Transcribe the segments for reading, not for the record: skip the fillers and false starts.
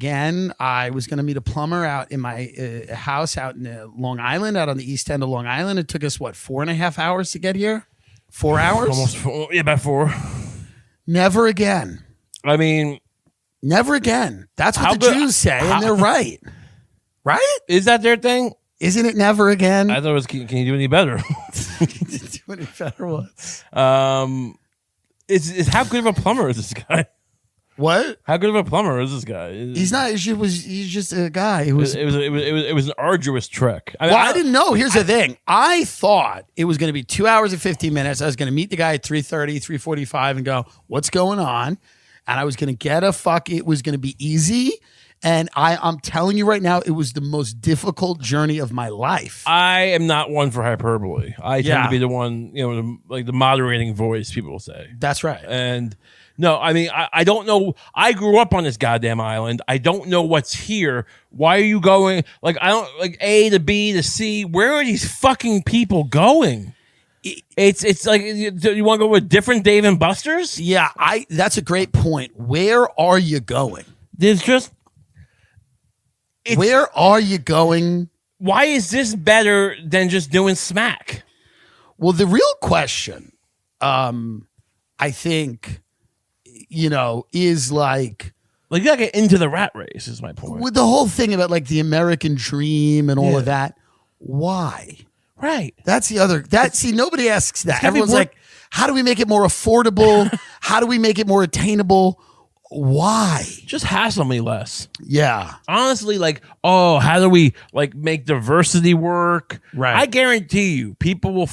Again, I was going to meet a plumber out in my house out in Long Island, out on the east end of Long Island. It took us, 4.5 hours to get here? 4 hours? Almost 4. Yeah, about 4. Never again. I mean, never again. That's what the Jews say, and they're right. Right? Is that their thing? Isn't it never again? I thought it was, can you do any better? Do any better what? Is how good of a plumber is this guy? What? How good of a plumber is this guy? He's not. He's just a guy. It was an arduous trek. I didn't know. Here's the thing. I thought it was going to be 2 hours and 15 minutes. I was going to meet the guy at 3:30, 3:45 and go, what's going on? And I was going to get it was going to be easy. And I'm telling you right now, it was the most difficult journey of my life. I am not one for hyperbole. I tend to be the one, like the moderating voice, people will say. That's right. And no, I mean, I don't know. I grew up on this goddamn island. I don't know what's here. Why are you going? Like, I don't, like A to B to C. Where are these fucking people going? It's like, you want to go with different Dave and Buster's? Yeah, that's a great point. Where are you going? There's just... Where are you going? Why is this better than just doing smack? Well, the real question, I think, is like you gotta get into the rat race. Is my point. With the whole thing about like the American dream and all of that. Why? Right. That's the other. See, nobody asks that. Everyone's like, how do we make it more affordable? How do we make it more attainable? Why? Just hassle me less. Yeah. Honestly, how do we make diversity work? Right. I guarantee you, people will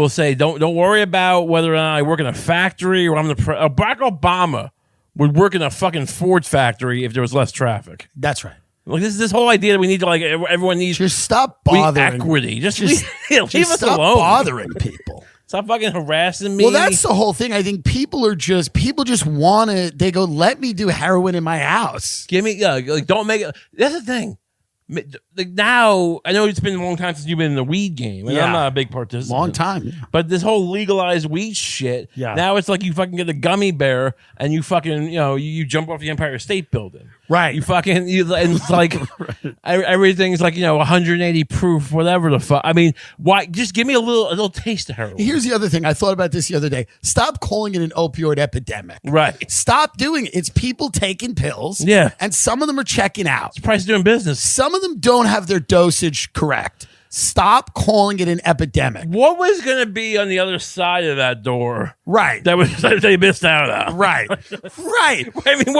say, don't worry about whether or not I work in a factory or I'm Barack Obama would work in a fucking Ford factory if there was less traffic. That's right. Like this whole idea that we need to everyone needs just stop bothering equity. Just leave us stop alone. Bothering people. Stop fucking harassing me. Well, that's the whole thing. I think people just want to. They go, let me do heroin in my house. Give me, don't make it. That's the thing. Like now, I know it's been a long time since you've been in the weed game, and I'm not a big participant. Long time, but this whole legalized weed shit. Yeah. Now it's like you fucking get a gummy bear, and you fucking you jump off the Empire State Building. Right. And it's like everything's like 180 proof, whatever the fuck. I mean, why? Just give me a little taste of heroin. Here's the other thing. I thought about this the other day. Stop calling it an opioid epidemic. Right. Stop doing it. It's people taking pills. Yeah. And some of them are checking out. It's price doing business. Some of them don't have their dosage correct. Stop calling it an epidemic. What was going to be on the other side of that door? Right. That they missed out on. Right. Right. I mean,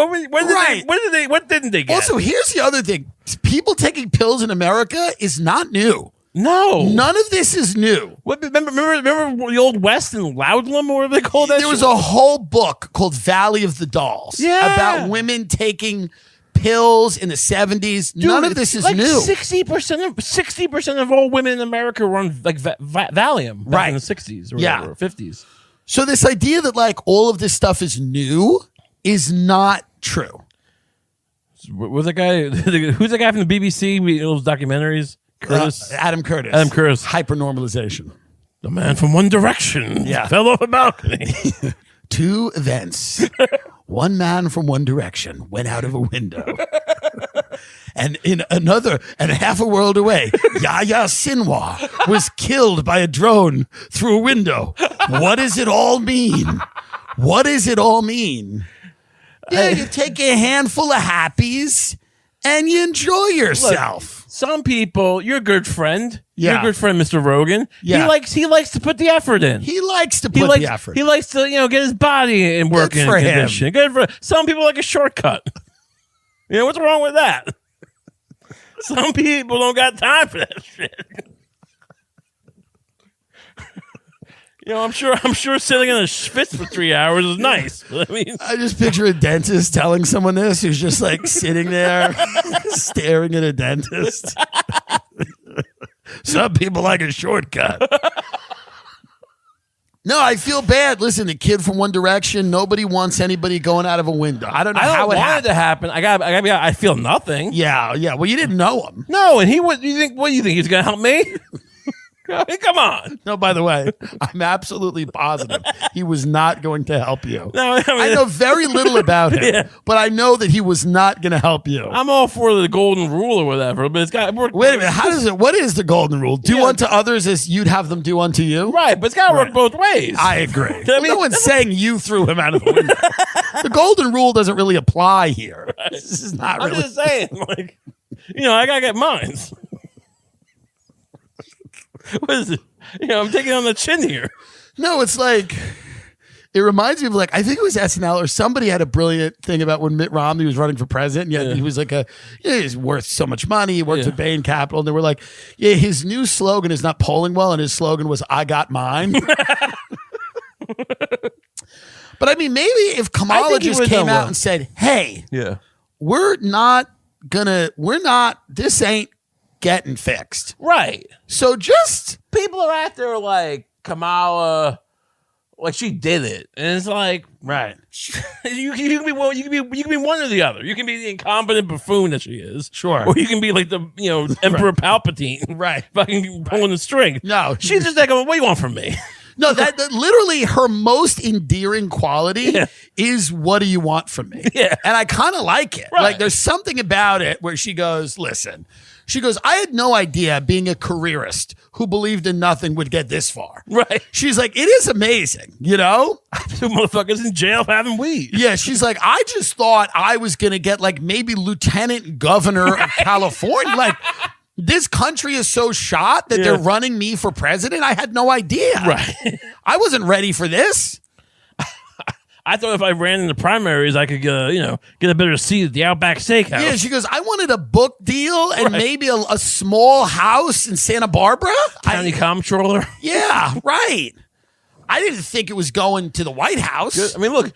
what didn't they get? Also, here's the other thing. People taking pills in America is not new. No. None of this is new. Remember the Old West and Loudlam, or whatever they called that? There was a whole book called Valley of the Dolls. Yeah. About women taking pills in the 70s. Dude, none of this is new. 60% of all women in America were on Valium back in the 60s or whatever, 50s. So this idea that all of this stuff is new is not true. Was that guy? Who's the guy from the BBC? Those documentaries. Curtis? Adam Curtis. Hypernormalization. The man from One Direction. Yeah. Fell off a balcony. 2 events. One man from One Direction went out of a window. And in another, and half a world away, Yahya Sinwar was killed by a drone through a window. What does it all mean? What does it all mean? Yeah, you take a handful of happies and you enjoy yourself. Look, some people, you're a good friend. Yeah. You're a good friend, Mr. Rogan. Yeah. He likes to put the effort in. He likes to put the effort. He likes to, get his body in working condition. Good for him. Some people like a shortcut. What's wrong with that? Some people don't got time for that shit. I'm sure sitting in a schwitz for 3 hours is nice. But I just picture a dentist telling someone this who's just sitting there staring at a dentist. Some people like a shortcut. No, I feel bad. Listen, the kid from One Direction, nobody wants anybody going out of a window. I don't know how it happened. To happen. I feel nothing. Yeah. Well, you didn't know him. No, and what do you think he's going to help me? I mean, come on. No, by the way, I'm absolutely positive he was not going to help you. No, I know very little about him, but I know that he was not going to help you. I'm all for the golden rule or whatever, but it's got. Wait a minute. How does it? What is the golden rule? Do unto others as you'd have them do unto you. Right, but it's got to work both ways. I agree. I mean, no one's saying you threw him out of the window. The golden rule doesn't really apply here. Right. This is not. I'm just saying, like, I gotta get mine. What is it? I'm taking on the chin here. No, it's like, it reminds me of I think it was SNL or somebody had a brilliant thing about when Mitt Romney was running for president. He was like he's worth so much money. He works with Bain Capital. And they were like, his new slogan is not polling well. And his slogan was, I got mine. But I mean, maybe if Kamala just came out and said, hey, this ain't getting fixed. Right. So just people are out there like Kamala, like she did it, and it's like, right. You can be one or the other. You can be the incompetent buffoon that she is, sure, or you can be like the Emperor Palpatine, right, fucking pulling the string. No, she's just like, what do you want from me? No, that literally her most endearing quality is, what do you want from me? Yeah. And I kind of like it. Right. Like there's something about it where she goes, listen, I had no idea being a careerist who believed in nothing would get this far. Right. She's like, it is amazing, Two motherfuckers in jail having weed. Yeah, she's like, I just thought I was going to get like maybe lieutenant governor of California. Like, this country is so shot that they're running me for president. I had no idea. Right. I wasn't ready for this. I thought if I ran in the primaries, I could get a better seat at the Outback Steakhouse. Yeah, she goes, I wanted a book deal and maybe a small house in Santa Barbara. County comptroller. Yeah, right. I didn't think it was going to the White House. I mean, look,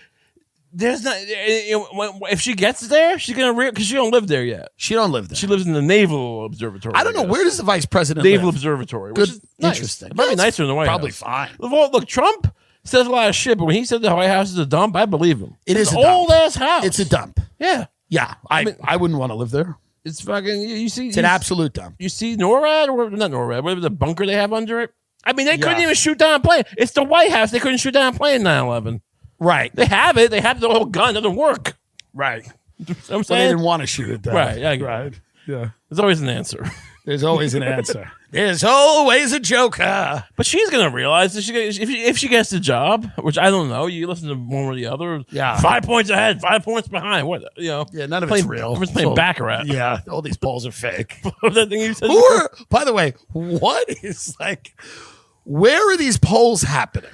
there's not. If she gets there, she's gonna because she don't live there yet. She don't live there. She lives in the Naval Observatory. I don't know, where does the vice president Naval live? Observatory. Good, which is nice. Interesting. It might be nicer than the White probably House. Fine. Look, Trump says a lot of shit, but when he said the White House is a dump, I believe him. It's an a old ass house. It's a dump. Yeah. Yeah. I wouldn't want to live there. It's fucking. It's an absolute dump. You see NORAD or not NORAD? Whatever the bunker they have under it. I mean, they couldn't even shoot down a plane. It's the White House. They couldn't shoot down a plane 9/11. Right. They have it. They have the whole gun. It doesn't work. Right. You know what I'm saying? Well, they didn't want to shoot it down. Right. Right. Yeah. There's always an answer. There's always an answer. There's always a joker. But she's gonna realize that if she gets the job, which I don't know. You listen to one or the other. Yeah. 5 points ahead, 5 points behind. What Yeah, none of it's real. I'm just playing Baccarat. Yeah, all these polls are fake. That thing you said. By the way, what is where are these polls happening?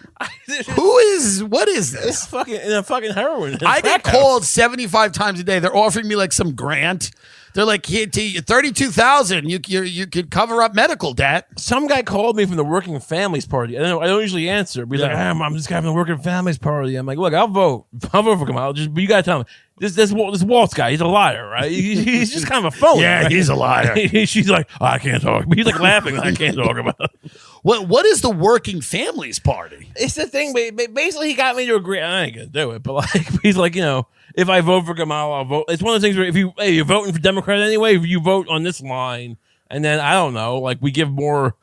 What is this? It's fucking heroin. I get called 75 times a day. They're offering me some grant. They're like, $32,000. You could cover up medical debt. Some guy called me from the Working Families Party. I don't usually answer. He's like, I'm just having a Working Families Party. I'm like, look, I'll vote for Kamala. But you gotta tell me, this Waltz guy, he's a liar, right? He's just kind of a phony. Yeah, right? He's a liar. She's like, I can't talk. But he's laughing. I can't talk about it. What is the Working Families Party? It's the thing. Basically, he got me to agree. I ain't gonna do it, but he's like, if I vote for Kamala, I'll vote. It's one of those things where if you're voting for Democrat anyway, if you vote on this line, and then I don't know, we give more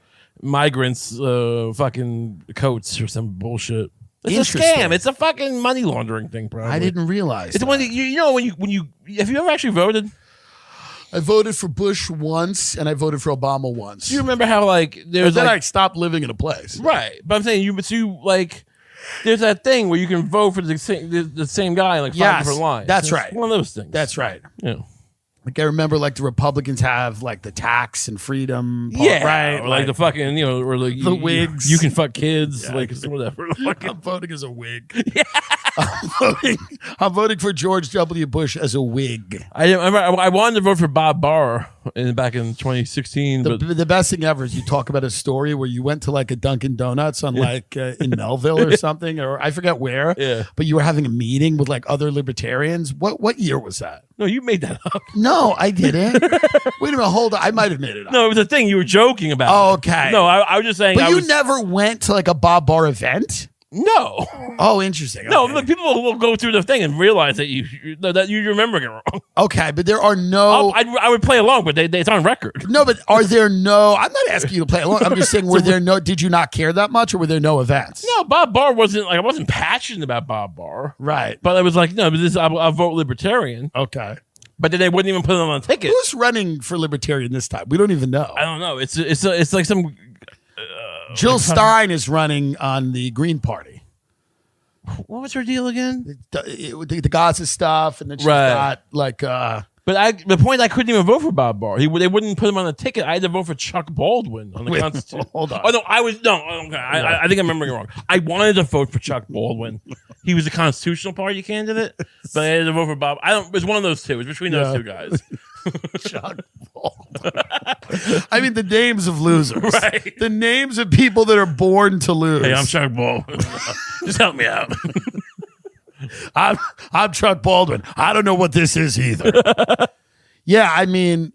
migrants fucking coats or some bullshit. It's a scam. It's a fucking money laundering thing, probably. I didn't realize. It's one that when you have you ever actually voted? I voted for Bush once, and I voted for Obama once. Do you remember how there's then I stopped living in a place, right? But I'm saying there's that thing where you can vote for the same guy in 5 different lines. That's right. One of those things. That's right. Yeah. I remember the Republicans have the tax and freedom part, yeah, right? Or the fucking or the wigs. You can fuck kids, whatever. I'm voting as a wig. Yeah. I'm voting for George W. Bush as a wig. I wanted to vote for Bob Barr back in 2016. The best thing ever is you talk about a story where you went to a Dunkin' Donuts on in Melville or something, or I forget where. Yeah. But you were having a meeting with other libertarians. What year was that? No, you made that up. No, I didn't. Wait a minute, hold on. I might have made it up. No, it was a thing you were joking about. Oh, okay. No, I was just saying. But you never went to a Bob Barr event? No. Oh, interesting. No, Okay. look, people will go through the thing and realize that you're remembering it wrong. Okay, but there are no. I would play along, but it's on record. No, but are there no? I'm not asking you to play along. I'm just saying, were there no? Did you not care that much, or were there no events? No, Bob Barr wasn't like I wasn't passionate about Bob Barr, Right? But I was like, no, but I'll vote Libertarian. Okay. But then they wouldn't even put it on a ticket. Who's running for Libertarian this time? We don't even know. I don't know. It's like some. Jill Stein is running on the Green Party. What was her deal again? The Gaza stuff, and then she's got like. But the point, I couldn't even vote for Bob Barr. They wouldn't put him on the ticket. I had to vote for Chuck Baldwin on the Constitution. Hold on. Oh no, Okay, I think I'm remembering wrong. I wanted to vote for Chuck Baldwin. He was a Constitutional Party candidate, but I had to vote for Bob. It was one of those two. It was between those two guys. Chuck Baldwin. I mean, the names of losers. Right. The names of people that are born to lose. Hey, I'm Chuck Baldwin. Just help me out. I'm Chuck Baldwin. I don't know what this is either. Yeah, I mean,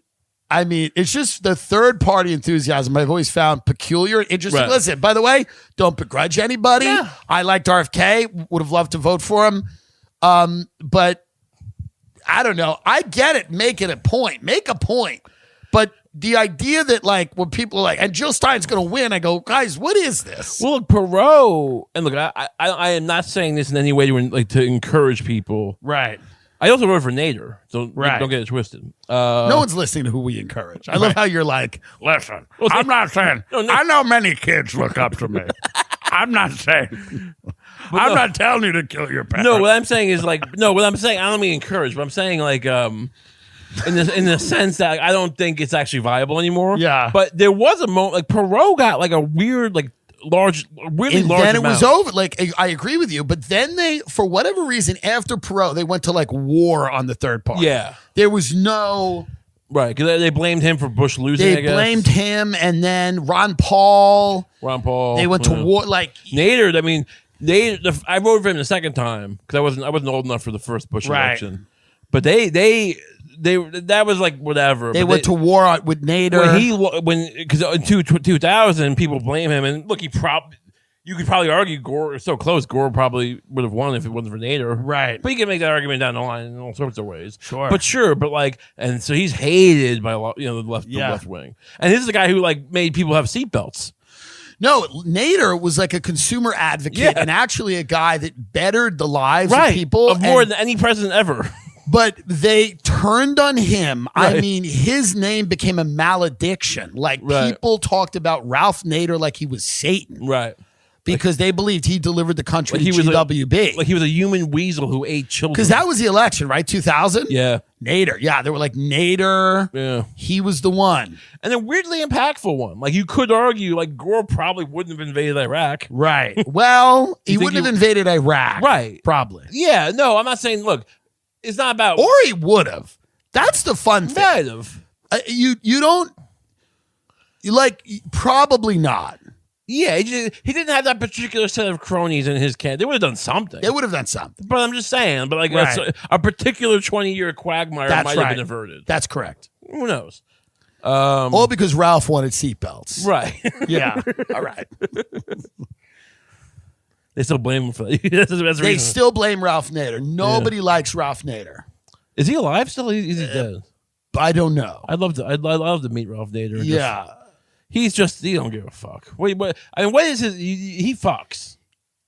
it's just the third party enthusiasm I've always found peculiar and interesting. Right. Listen, by the way, don't begrudge anybody. Yeah. I liked RFK, would have loved to vote for him. But I don't know. I get it. Make it a point. Make a point. But the idea that like when people are like, and Jill Stein's going to win, I go, guys, what is this? Well, look, Perot, and look, I am not saying this in any way to encourage people. Right. I also voted for Nader, so don't get it twisted. No one's listening to who we encourage. I love how you're like, listen, I'm not saying, I know many kids look up to me. I'm not saying, I'm not telling you to kill your parents. No, what I'm saying is like, what I'm saying, I don't mean encourage, but I'm saying like, in the sense that I don't think it's actually viable anymore. Yeah. But there was a moment, like Perot got like a weird, like large and then amount. it was over. Like, I agree with you, but then they, for whatever reason, after Perot, they went to like war on the third party. Yeah. There was no... Right, because they blamed him for Bush losing, I They guess. blamed him, and then Ron Paul. They went to war. Like Nader, I mean, I voted for him the second time because I wasn't old enough for the first Bush election. But they that was like whatever. They went to war with Nader. Because in 2000, people blame him, and look, you could probably argue Gore is so close. Gore probably would have won if it wasn't for Nader. Right. But you can make that argument down the line in all sorts of ways. Sure. But like, and so he's hated by the left wing. And this is the guy who like made people have seatbelts. No, Nader was like a consumer advocate and actually a guy that bettered the lives of people. Of more than any president ever. But they turned on him. Right. I mean, his name became a malediction. Like people talked about Ralph Nader like he was Satan. Right. Because they believed he delivered the country to GWB. Like he was a human weasel who ate children. Because that was the election, right? 2000? Yeah. Nader. Yeah, they were like, Nader. Yeah. He was the one. And a weirdly impactful one. Like you could argue like Gore probably wouldn't have invaded Iraq. Right. Well, he wouldn't have invaded Iraq. Right. Probably. Yeah. No, I'm not saying, look, it's not about... Or he would have. That's the fun thing. Might have. You don't... Probably not. Yeah, he didn't have that particular set of cronies in his camp. They would have done something. They would have done something. But I'm just saying, but like a particular 20-year quagmire might have been averted. That's correct. Who knows? All because Ralph wanted seatbelts. Right. Yeah. All right. They still blame him for that. They still blame Ralph Nader. Nobody likes Ralph Nader. Is he alive still? Is he dead? I don't know. I'd love to meet Ralph Nader. Yeah. He don't give a fuck. Wait, what? I mean, what is his? He fucks.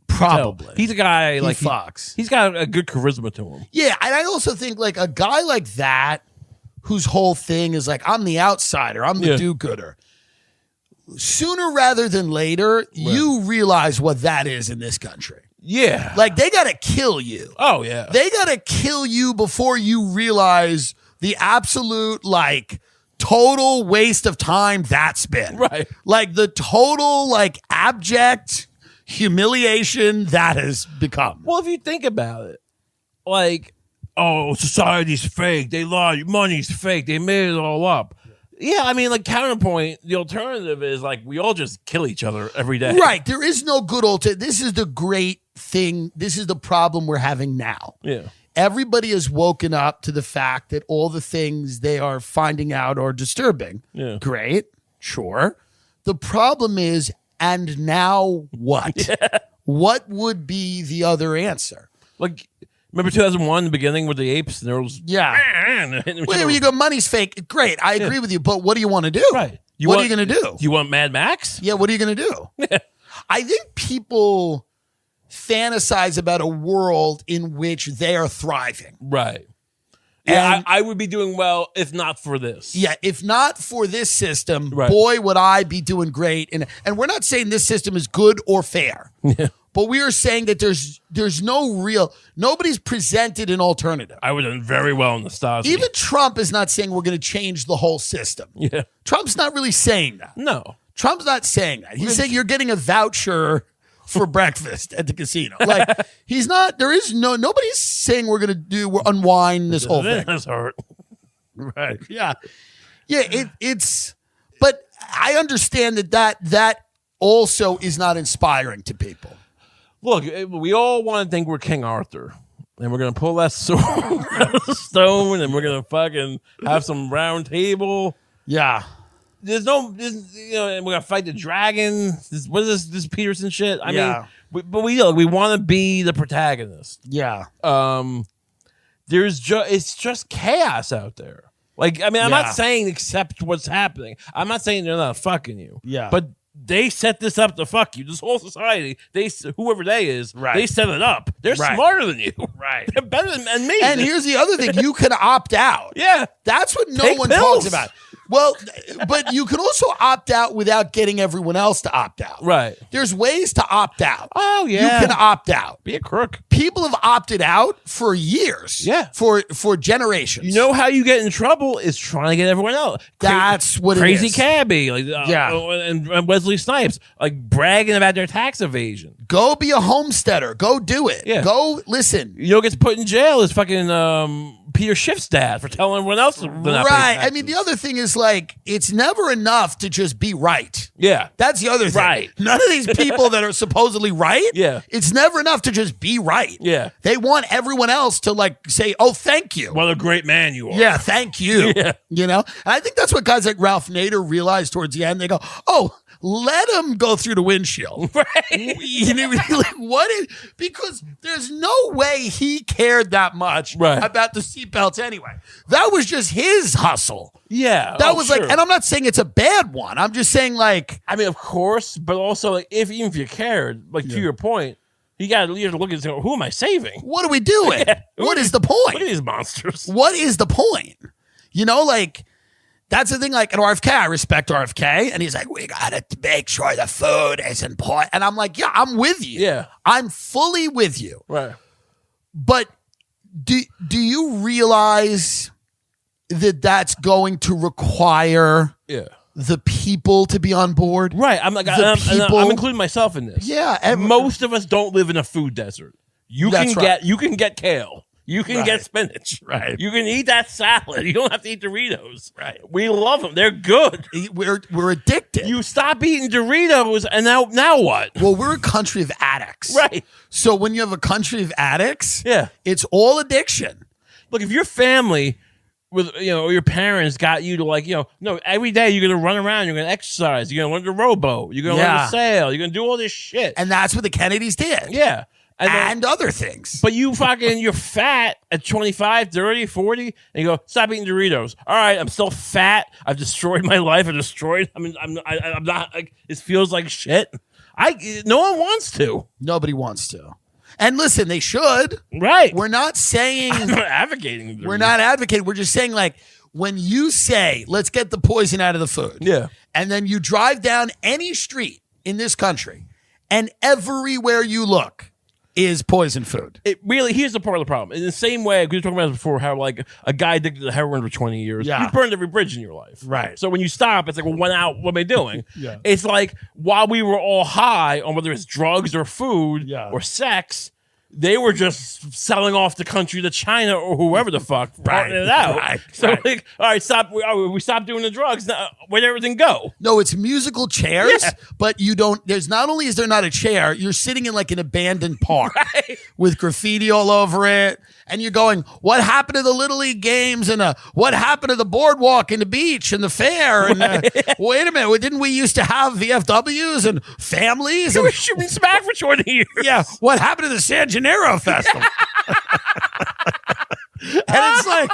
Probably. He's a guy like he fucks. He's got a good charisma to him. Yeah, and I also think like a guy like that, whose whole thing is like, I'm the outsider, I'm the do-gooder. Sooner rather than later, you realize what that is in this country. Yeah. Like they got to kill you. Oh yeah. They got to kill you before you realize the absolute like total waste of time that's been. Right. Like the total like abject humiliation that has become. Well, if you think about it, like, oh, society's fake. They lie. Money's fake. They made it all up. Yeah, I mean, like, counterpoint, the alternative is, like, we all just kill each other every day. Right. There is no good alternative. This is the great thing. This is the problem we're having now. Yeah. Everybody has woken up to the fact that all the things they are finding out are disturbing. Yeah. Great. Sure. The problem is, and now what? Yeah. what would be the other answer? Like, remember 2001, the beginning with the apes? And there was Well, you go, money's fake. Great, I agree with you, but what do you want to do? Right. What are you going to do? You want Mad Max? Yeah, what are you going to do? I think people fantasize about a world in which they are thriving. Right. Yeah, I would be doing well if not for this. Yeah, if not for this system, boy, would I be doing great. And we're not saying this system is good or fair. Yeah. But we are saying that there's nobody's presented an alternative. I would have done very well in the Stasi. Even Trump is not saying we're going to change the whole system. Yeah. Trump's not really saying that. No. Trump's not saying that. He's saying you're getting a voucher for breakfast at the casino. Like, he's not, nobody's saying we're unwind this whole thing. That's hurt. Right. Yeah. Yeah, but I understand that also is not inspiring to people. Look, we all want to think we're King Arthur. And we're going to pull that sword out of the stone and we're going to fucking have some round table. Yeah. And we're going to fight the dragon. What is this Peterson shit? I mean, we want to be the protagonist. Yeah. It's just chaos out there. Like, I mean, I'm not saying accept what's happening. I'm not saying they're not fucking you. Yeah. But they set this up to fuck you. This whole society, whoever they is, they set it up. They're smarter than you. Right. They're better than me. And here's the other thing. You can opt out. Yeah. That's what no one pills. talks about. Well, but you can also opt out without getting everyone else to opt out. Right. There's ways to opt out. Oh, yeah. You can opt out. Be a crook. People have opted out for years. Yeah. For generations. You know how you get in trouble is trying to get everyone else. That's what it is. Crazy cabbie. Like, and Wesley Snipes, like bragging about their tax evasion. Go be a homesteader. Go do it. Yeah. Go listen. You know, gets put in jail is fucking Peter Schiff's dad for telling everyone else. Right. I mean, the other thing is, like, it's never enough to just be right. Yeah. That's the other thing. Right. None of these people that are supposedly right. Yeah. It's never enough to just be right. Yeah. They want everyone else to, like, say, oh, thank you. What a great man you are. Yeah, thank you. Yeah. You know? And I think that's what guys like Ralph Nader realized towards the end. They go, oh, let him go through the windshield. Right. You know, like, because there's no way he cared that much about the seatbelts anyway. That was just his hustle. Yeah. That was like, and I'm not saying it's a bad one. I'm just saying, like, I mean, of course, but also, like, even if you cared, like, to your point, you have to look and say, who am I saving? What are we doing? What is the point? Look at these monsters. What is the point? You know, like, that's the thing, like, at RFK, I respect RFK, and he's like, we got to make sure the food is important. And I'm like, yeah, I'm with you. Yeah. I'm fully with you. Right. But do you realize that that's going to require the people to be on board? Right. I'm like, I'm including myself in this. Yeah. Most of us don't live in a food desert. You can get kale. You can get spinach. Right. You can eat that salad. You don't have to eat Doritos. Right. We love them. They're good. We're addicted. You stop eating Doritos, and now what? Well, we're a country of addicts. Right. So when you have a country of addicts, it's all addiction. Look, if your family with or your parents got you to, like, no, every day you're gonna run around, you're gonna exercise, you're gonna learn to rowboat, you're gonna learn to sail, you're gonna do all this shit. And that's what the Kennedys did. Yeah. And other things. But you're fat at 25, 30, 40, and you go, stop eating Doritos. All right, I'm still fat. I've destroyed my life. I'm not, like, it feels like shit. No one wants to. Nobody wants to. And listen, they should. Right. We're not saying. I'm not advocating. We're not advocating. We're just saying, like, when you say, let's get the poison out of the food. Yeah. And then you drive down any street in this country, and everywhere you look is poison food. It really, here's the part of the problem. In the same way, we were talking about this before, how, like, a guy addicted to heroin for 20 years. Yeah. You burned every bridge in your life. Right. So when you stop, it's like, well, what am I doing? Yeah. It's like, while we were all high on whether it's drugs or food or sex, they were just selling off the country to China or whoever the fuck, parting it out. Like, all right, stop. We stopped doing the drugs. Now, where'd everything go? No, it's musical chairs, but you don't. There's not only is there not a chair, you're sitting in, like, an abandoned park with graffiti all over it, And you're going, what happened to the Little League games and what happened to the boardwalk and the beach and the fair? And wait a minute, didn't we used to have VFWs and families? You were shooting smack for 20 years. Yeah, what happened to the San Gennaro Festival? And it's like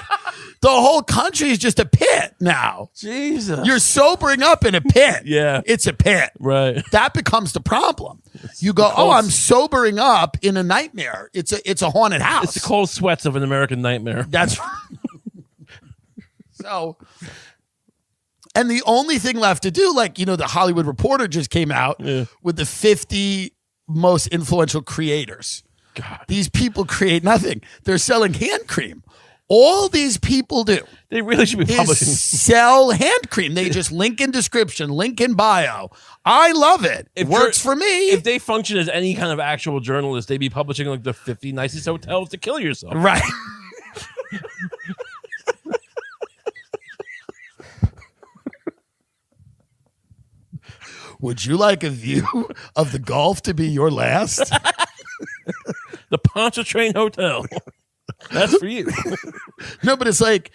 the whole country is just a pit now. Jesus. You're sobering up in a pit. Yeah. It's a pit. Right. That becomes the problem. You go, I'm sobering up in a nightmare. It's a haunted house. It's the cold sweats of an American nightmare. That's so. And the only thing left to do, like, the Hollywood Reporter just came out with the 50 most influential creators. God. These people create nothing. They're selling hand cream. All these people do. They really should be publishing. Sell hand cream. They just link in description, link in bio. I love it. It works for me. If they function as any kind of actual journalist, they'd be publishing like the 50 nicest hotels to kill yourself. Right. Would you like a view of the Gulf to be your last? The Pontchartrain Hotel. That's for you. No, but it's like,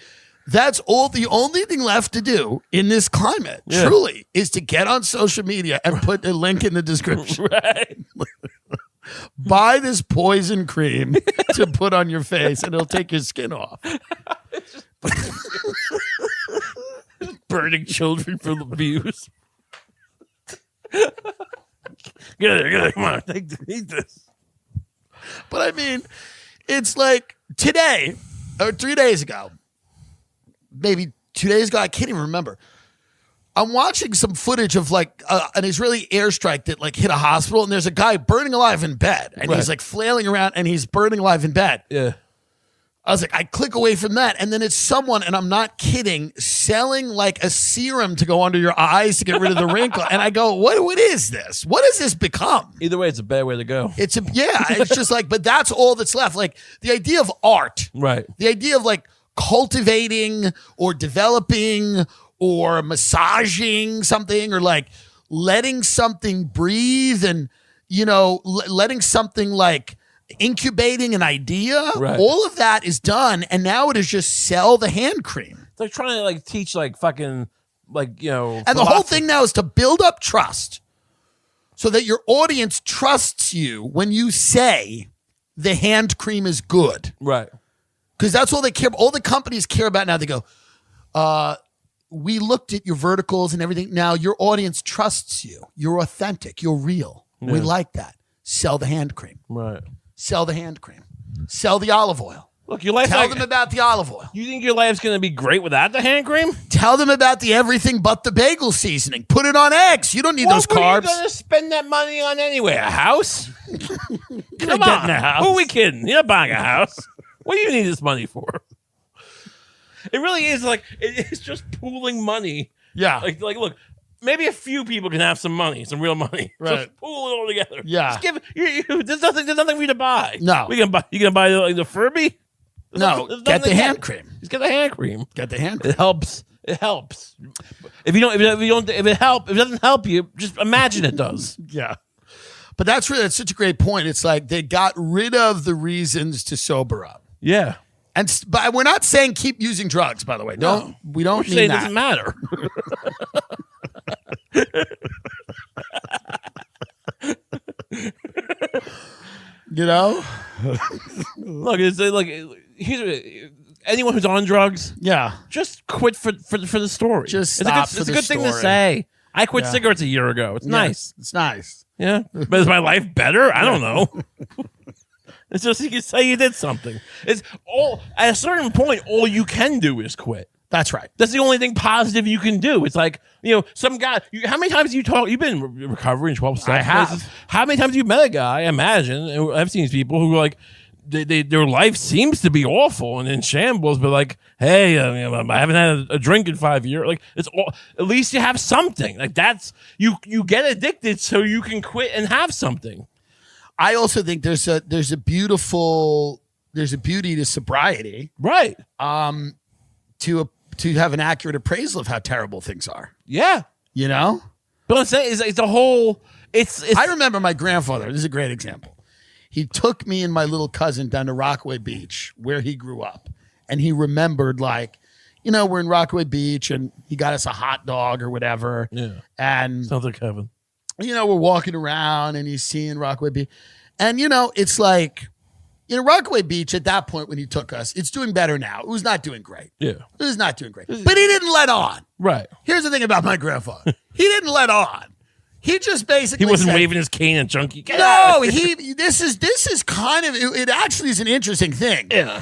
that's all. The only thing left to do in this climate, truly, is to get on social media and put a link in the description. Right. Buy this poison cream to put on your face, and it'll take your skin off. Burning children for the views. Get it, come on, eat this. But I mean, it's like today, or 3 days ago, maybe 2 days ago, I can't even remember. I'm watching some footage of like an Israeli airstrike that like hit a hospital, and there's a guy burning alive in bed, and he's like flailing around, and he's burning alive in bed. Yeah. I was like, I click away from that, and then it's someone, and I'm not kidding, selling like a serum to go under your eyes to get rid of the wrinkle. And I go, what is this? What has this become? Either way, it's a bad way to go. It's just like, but that's all that's left. Like the idea of art, right? The idea of like cultivating or developing or massaging something, or like letting something breathe, and letting something like incubating an idea, all of that is done, and now it is just sell the hand cream. They're trying to like teach like fucking like and the whole thing now is to build up trust so that your audience trusts you when you say the hand cream is good, right? Because that's all they care. All the companies care about now. They go, we looked at your verticals and everything. Now your audience trusts you. You're authentic. You're real. We like that. Sell the hand cream, right? Sell the hand cream. Sell the olive oil. Look, your life. Tell them about the olive oil. You think your life's going to be great without the hand cream? Tell them about the everything but the bagel seasoning. Put it on eggs. You don't need those carbs. What are you going to spend that money on anyway? A house? Come on. A house. Who are we kidding? You're not buying a house. What do you need this money for? It really is like, it's just pooling money. Yeah. Like look. Maybe a few people can have some money, some real money. Right. Just pool it all together. Yeah. Just give it. There's nothing for you to buy. No. You gonna buy like the Furby? No. Get the hand cream. Just get the hand cream. Get the hand cream. It helps. It helps. If it doesn't help you, just imagine it does. Yeah. But that's such a great point. It's like they got rid of the reasons to sober up. Yeah. But we're not saying keep using drugs, by the way. We don't mean that. It doesn't matter. Look, it's like anyone who's on drugs, just quit for the story. Just stop. It's a good thing to say. I quit cigarettes a year ago. It's nice. It's nice. Yeah, but is my life better? I don't know. It's just you can say you did something. It's all at a certain point. All you can do is quit. That's right. That's the only thing positive you can do. It's like, some guy, how many times you've been recovering 12 steps? I have. How many times have you met a guy, I imagine, and I've seen these people who like, their life seems to be awful and in shambles, but like, hey, I haven't had a drink in 5 years. Like, it's all, at least you have something. Like that's, you get addicted so you can quit and have something. I also think there's a beauty to sobriety. Right. To have an accurate appraisal of how terrible things are. Yeah. But I'm saying it's a whole, it's I remember my grandfather. This is a great example. he took me and my little cousin down to Rockaway Beach where he grew up. And he remembered like, we're in Rockaway Beach and he got us a hot dog or whatever. Yeah. And sounds like heaven. We're walking around and he's seeing Rockaway Beach. And, it's like, Rockaway Beach at that point when he took us, it's doing better now. It was not doing great. Yeah. It was not doing great. But he didn't let on. Right. Here's the thing about my grandfather. He didn't let on. He just basically he wasn't said, waving his cane at junkie. No, this is kind of, it actually is an interesting thing. Yeah.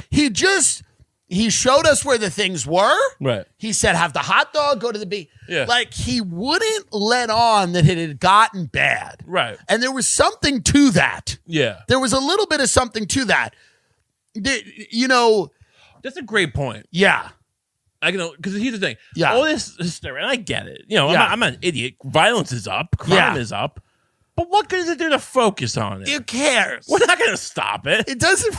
He showed us where the things were. Right. He said, have the hot dog, go to the beach. Yeah. Like, he wouldn't let on that it had gotten bad. Right. And there was something to that. Yeah. There was a little bit of something to that. That's a great point. Yeah. Because here's the thing. Yeah. All this hysteria, and I get it. Yeah. I'm not an idiot. Violence is up. Crime is up. But what good is it there to focus on it? Who cares? We're not going to stop it. It doesn't.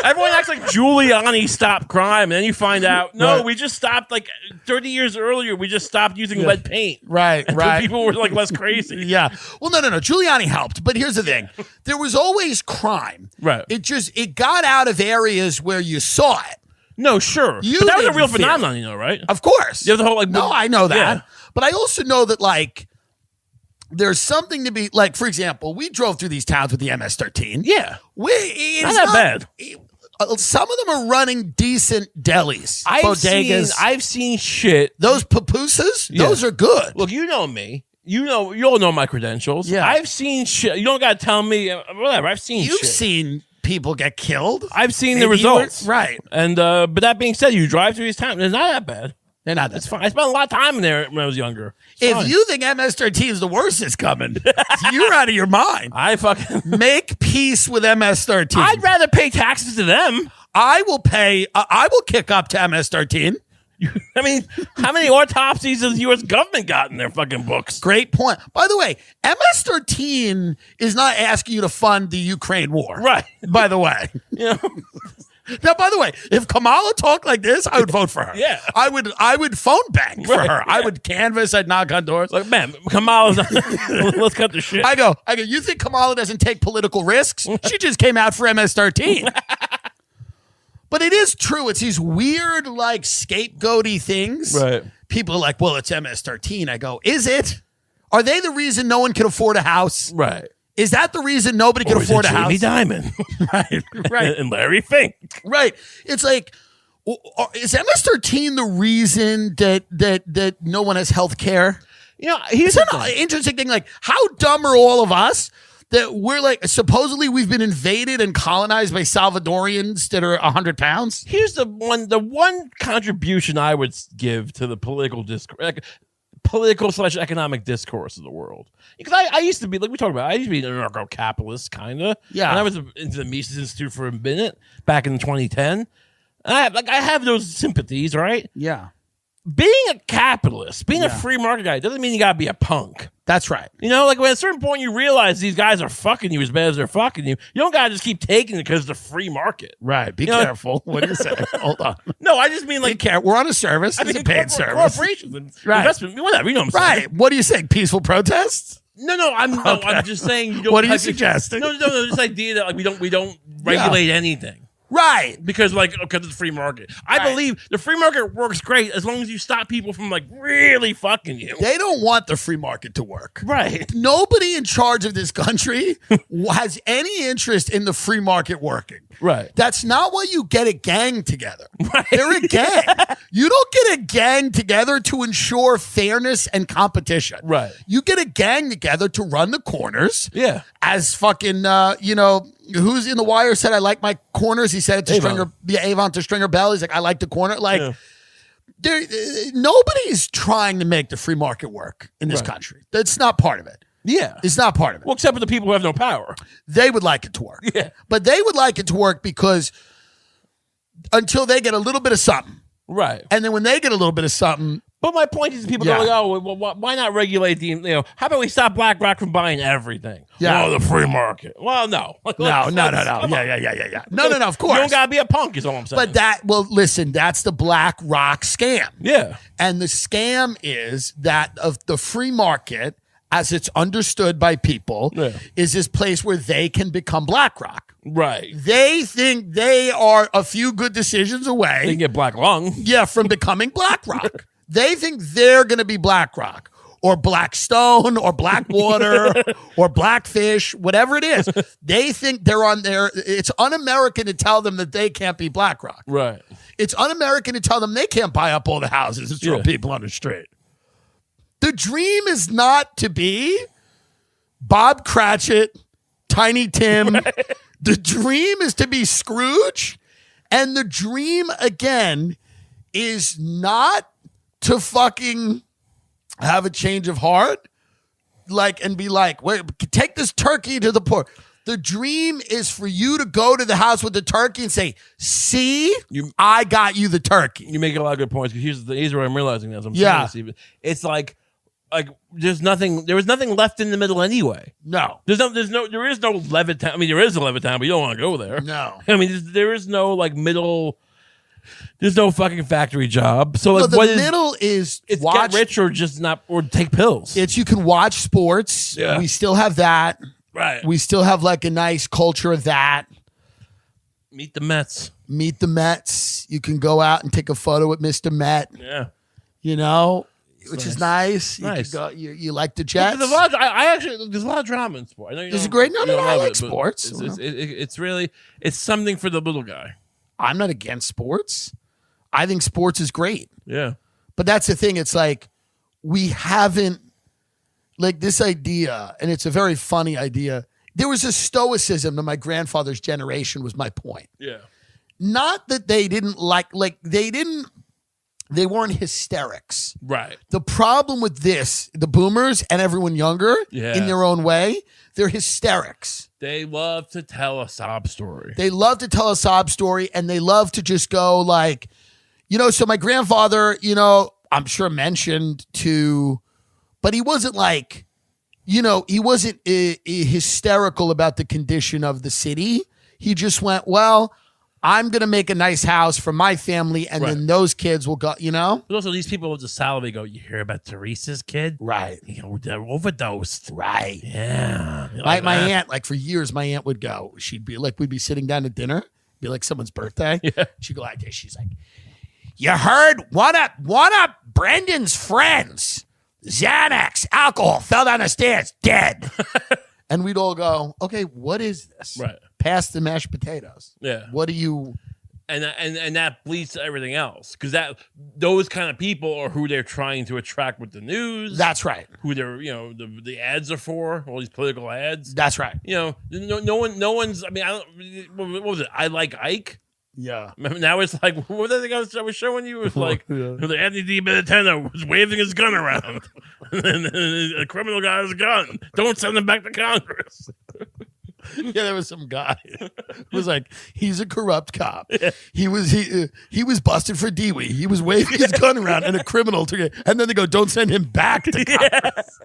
Everyone acts like Giuliani stopped crime, and then you find out, no, we just stopped, like, 30 years earlier, we just stopped using lead paint. Right. People were, like, less crazy. Yeah. Well, no. Giuliani helped, but here's the thing. There was always crime. Right. It got out of areas where you saw it. No, sure. But that was a real phenomenon, right? Of course. You have the whole, like... No, I know that. Yeah. But I also know that, like... There's something to be like, for example, we drove through these towns with the MS-13. Yeah. It's not that bad. Some of them are running decent delis. Bodegas. I've seen shit. Those pupusas, those are good. Look, you know me. You all know my credentials. Yeah. I've seen shit. You don't got to tell me. Whatever. I've seen You've shit. seen people get killed. I've seen the results. Right. And, but that being said, you drive through these towns. It's not that bad. They're not that It's fine. I spent a lot of time in there when I was younger. If you think MS-13 is the worst that's coming, you're out of your mind. I fucking make peace with MS-13. I'd rather pay taxes to them. I will kick up to MS-13. I mean, how many autopsies has the U.S. government got in their fucking books? Great point. By the way, MS-13 is not asking you to fund the Ukraine war. Right. By the way. Now, by the way, if Kamala talked like this, I would vote for her. Yeah. I would phone bank for her. Yeah. I would canvass, I'd knock on doors. Like, man, Kamala's let's cut the shit. I go, you think Kamala doesn't take political risks? She just came out for MS-13. But it is true. It's these weird, like, scapegoaty things. Right. People are like, well, it's MS-13. I go, is it? Are they the reason no one can afford a house? Right. Is that the reason nobody can afford a house? Jamie Dimon. Right. And Larry Fink. Right. It's like, is MS-13 the reason that no one has health care? Here's an interesting thing. Like, how dumb are all of us that we're like, supposedly we've been invaded and colonized by Salvadorians that are 100 pounds? Here's the one contribution I would give to the political discourse. Political/economic discourse of the world. Because I used to be, like we talked about, I used to be an anarcho-capitalist, kind of. Yeah. And I was into the Mises Institute for a minute back in 2010. And I have those sympathies, right? Yeah. Being a capitalist, being a free market guy, doesn't mean you got to be a punk. That's right. Like when at a certain point you realize these guys are fucking you as bad as they're fucking you, you don't got to just keep taking it because it's the free market. Right. Be careful. What do you say? Hold on. No, I just mean like... We're on a service. It's a paid service. Corporations and investment, whatever, you know what I'm saying. Right. What do you say? Peaceful protests? No, I'm just saying you don't... What are you suggesting? No, this idea that like we don't regulate anything. Right. Because it's free market. I believe the free market works great as long as you stop people from like really fucking you. They don't want the free market to work. Right. Nobody in charge of this country has any interest in the free market working. Right. That's not why you get a gang together. Right. They're a gang. You don't get a gang together to ensure fairness and competition. Right. You get a gang together to run the corners. Yeah. As fucking, who's in The Wire said, I like my corners. He said it to Avon to Stringer Bell. He's like, I like the corner. Like, nobody's trying to make the free market work in this country. That's not part of it. Yeah. It's not part of it. Well, except for the people who have no power. They would like it to work. Yeah. But they would like it to work because until they get a little bit of something. Right. And then when they get a little bit of something. But my point is people go, well, why not regulate how about we stop BlackRock from buying everything? Yeah. Oh, the free market. Well, no. No. Yeah. No, of course. You don't got to be a punk is all I'm saying. But listen, that's the BlackRock scam. Yeah. And the scam is that of the free market as it's understood by people, is this place where they can become BlackRock. Right. They think they are a few good decisions away. They can get black lung. Yeah, from becoming BlackRock. They think they're going to be BlackRock or Blackstone or Blackwater or Blackfish, whatever it is. They think they're on there. It's un-American to tell them that they can't be BlackRock. Right. It's un-American to tell them they can't buy up all the houses and throw people on the street. The dream is not to be Bob Cratchit, Tiny Tim. The dream is to be Scrooge. And the dream, again, is not to fucking have a change of heart, and be like, wait, take this turkey to the poor. The dream is for you to go to the house with the turkey and say, see, I got you the turkey. You make a lot of good points, because here's what I'm realizing as I'm saying this. It's like there was nothing left in the middle anyway. No. There is no Levittown. I mean, there is a Levittown, but you don't want to go there. No. I mean, there is no middle. There's no fucking factory job. So the middle is it's get rich or just not, or take pills. It's you can watch sports. Yeah. We still have that. Right. We still have a nice culture of that. Meet the Mets. You can go out and take a photo with Mr. Met. Yeah. Which is nice. Nice. You like the Jets? There's a lot of drama in sport. I know you There's a great number. I like sports. It's really something for the little guy. I'm not against sports. I think sports is great. Yeah. But that's the thing. It's like we haven't, this idea, and it's a very funny idea. There was a stoicism to my grandfather's generation, was my point. Yeah. Not that they didn't they weren't hysterics. Right. The problem with this, the boomers and everyone younger, in their own way, they're hysterics. They love to tell a sob story. And they love to just go so my grandfather, I'm sure mentioned but he wasn't he wasn't hysterical about the condition of the city. He just went, well, I'm going to make a nice house for my family, and then those kids will go, But also, these people with the salary go, you hear about Teresa's kid? Right. They're overdosed. Right. Yeah. My aunt, for years, my aunt would go. She'd be we'd be sitting down at dinner, be someone's birthday. Yeah. She'd go like this. She's like, you heard one of Brendan's friends, Xanax, alcohol, fell down the stairs, dead. And we'd all go, okay, what is this? Right. Pass the mashed potatoes. Yeah. What do you... And that bleeds to everything else, because those kind of people are who they're trying to attract with the news. That's right. Who they're the ads are for, all these political ads. That's right. No one's. I mean, what was it? I Like Ike. Yeah. Now it's like, what was the thing I was showing you? It was like the Anthony DiBenedetto was waving his gun around, and a criminal got his gun. Don't send him back to Congress. Yeah, there was some guy who was like, he's a corrupt cop. Yeah. He was busted for Dewey. He was waving his gun around, and a criminal took it. And then they go, don't send him back to Congress.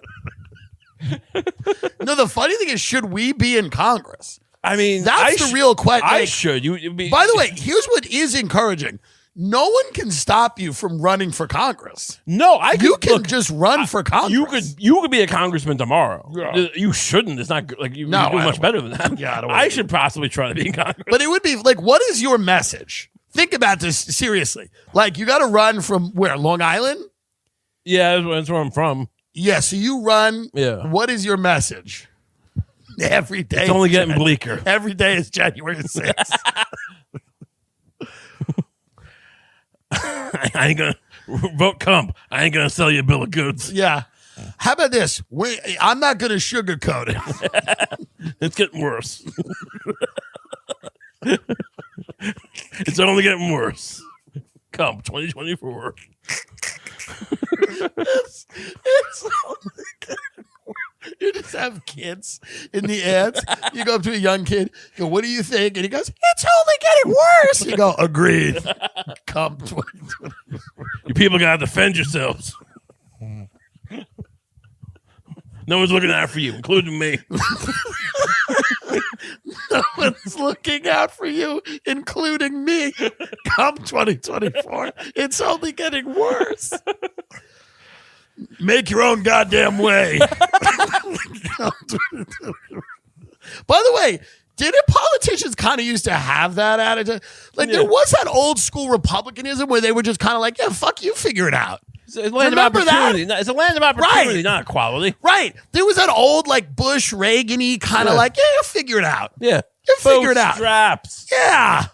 No, the funny thing is, should we be in Congress? I mean, that's the real question. I should. By the way, here's what is encouraging. No one can stop you from running for Congress. No, you can just run for Congress. You could be a congressman tomorrow. Yeah. You shouldn't. It's not good. You do much better than that. Yeah, I should possibly try to be in Congress. But it would be what is your message? Think about this seriously. You got to run from where? Long Island? Yeah, that's where I'm from. Yeah, so you run. Yeah. What is your message? Every day. It's only getting bleaker. Every day is January 6th. I ain't gonna vote Kump. I ain't gonna sell you a bill of goods. Yeah. How about this? I'm not gonna sugarcoat it. It's getting worse. It's only getting worse. Kump 2024. It's only getting worse. You just have kids in the ads. You go up to a young kid, you go, what do you think? And he goes, it's only getting worse. You go, agreed. Kump 2024. You people gotta defend yourselves. No one's looking out for you, including me. No one's looking out for you, including me. Kump 2024. It's only getting worse. Make your own goddamn way. By the way, didn't politicians kind of used to have that attitude? Like there was that old school Republicanism where they were just kind of like, yeah, fuck you, figure it out. It's a land of opportunity. It's a land of opportunity, not equality. Right. There was that old like Bush, Reagan-y kind of like, yeah, you'll figure it out. Yeah. You'll figure it out. Straps. Yeah.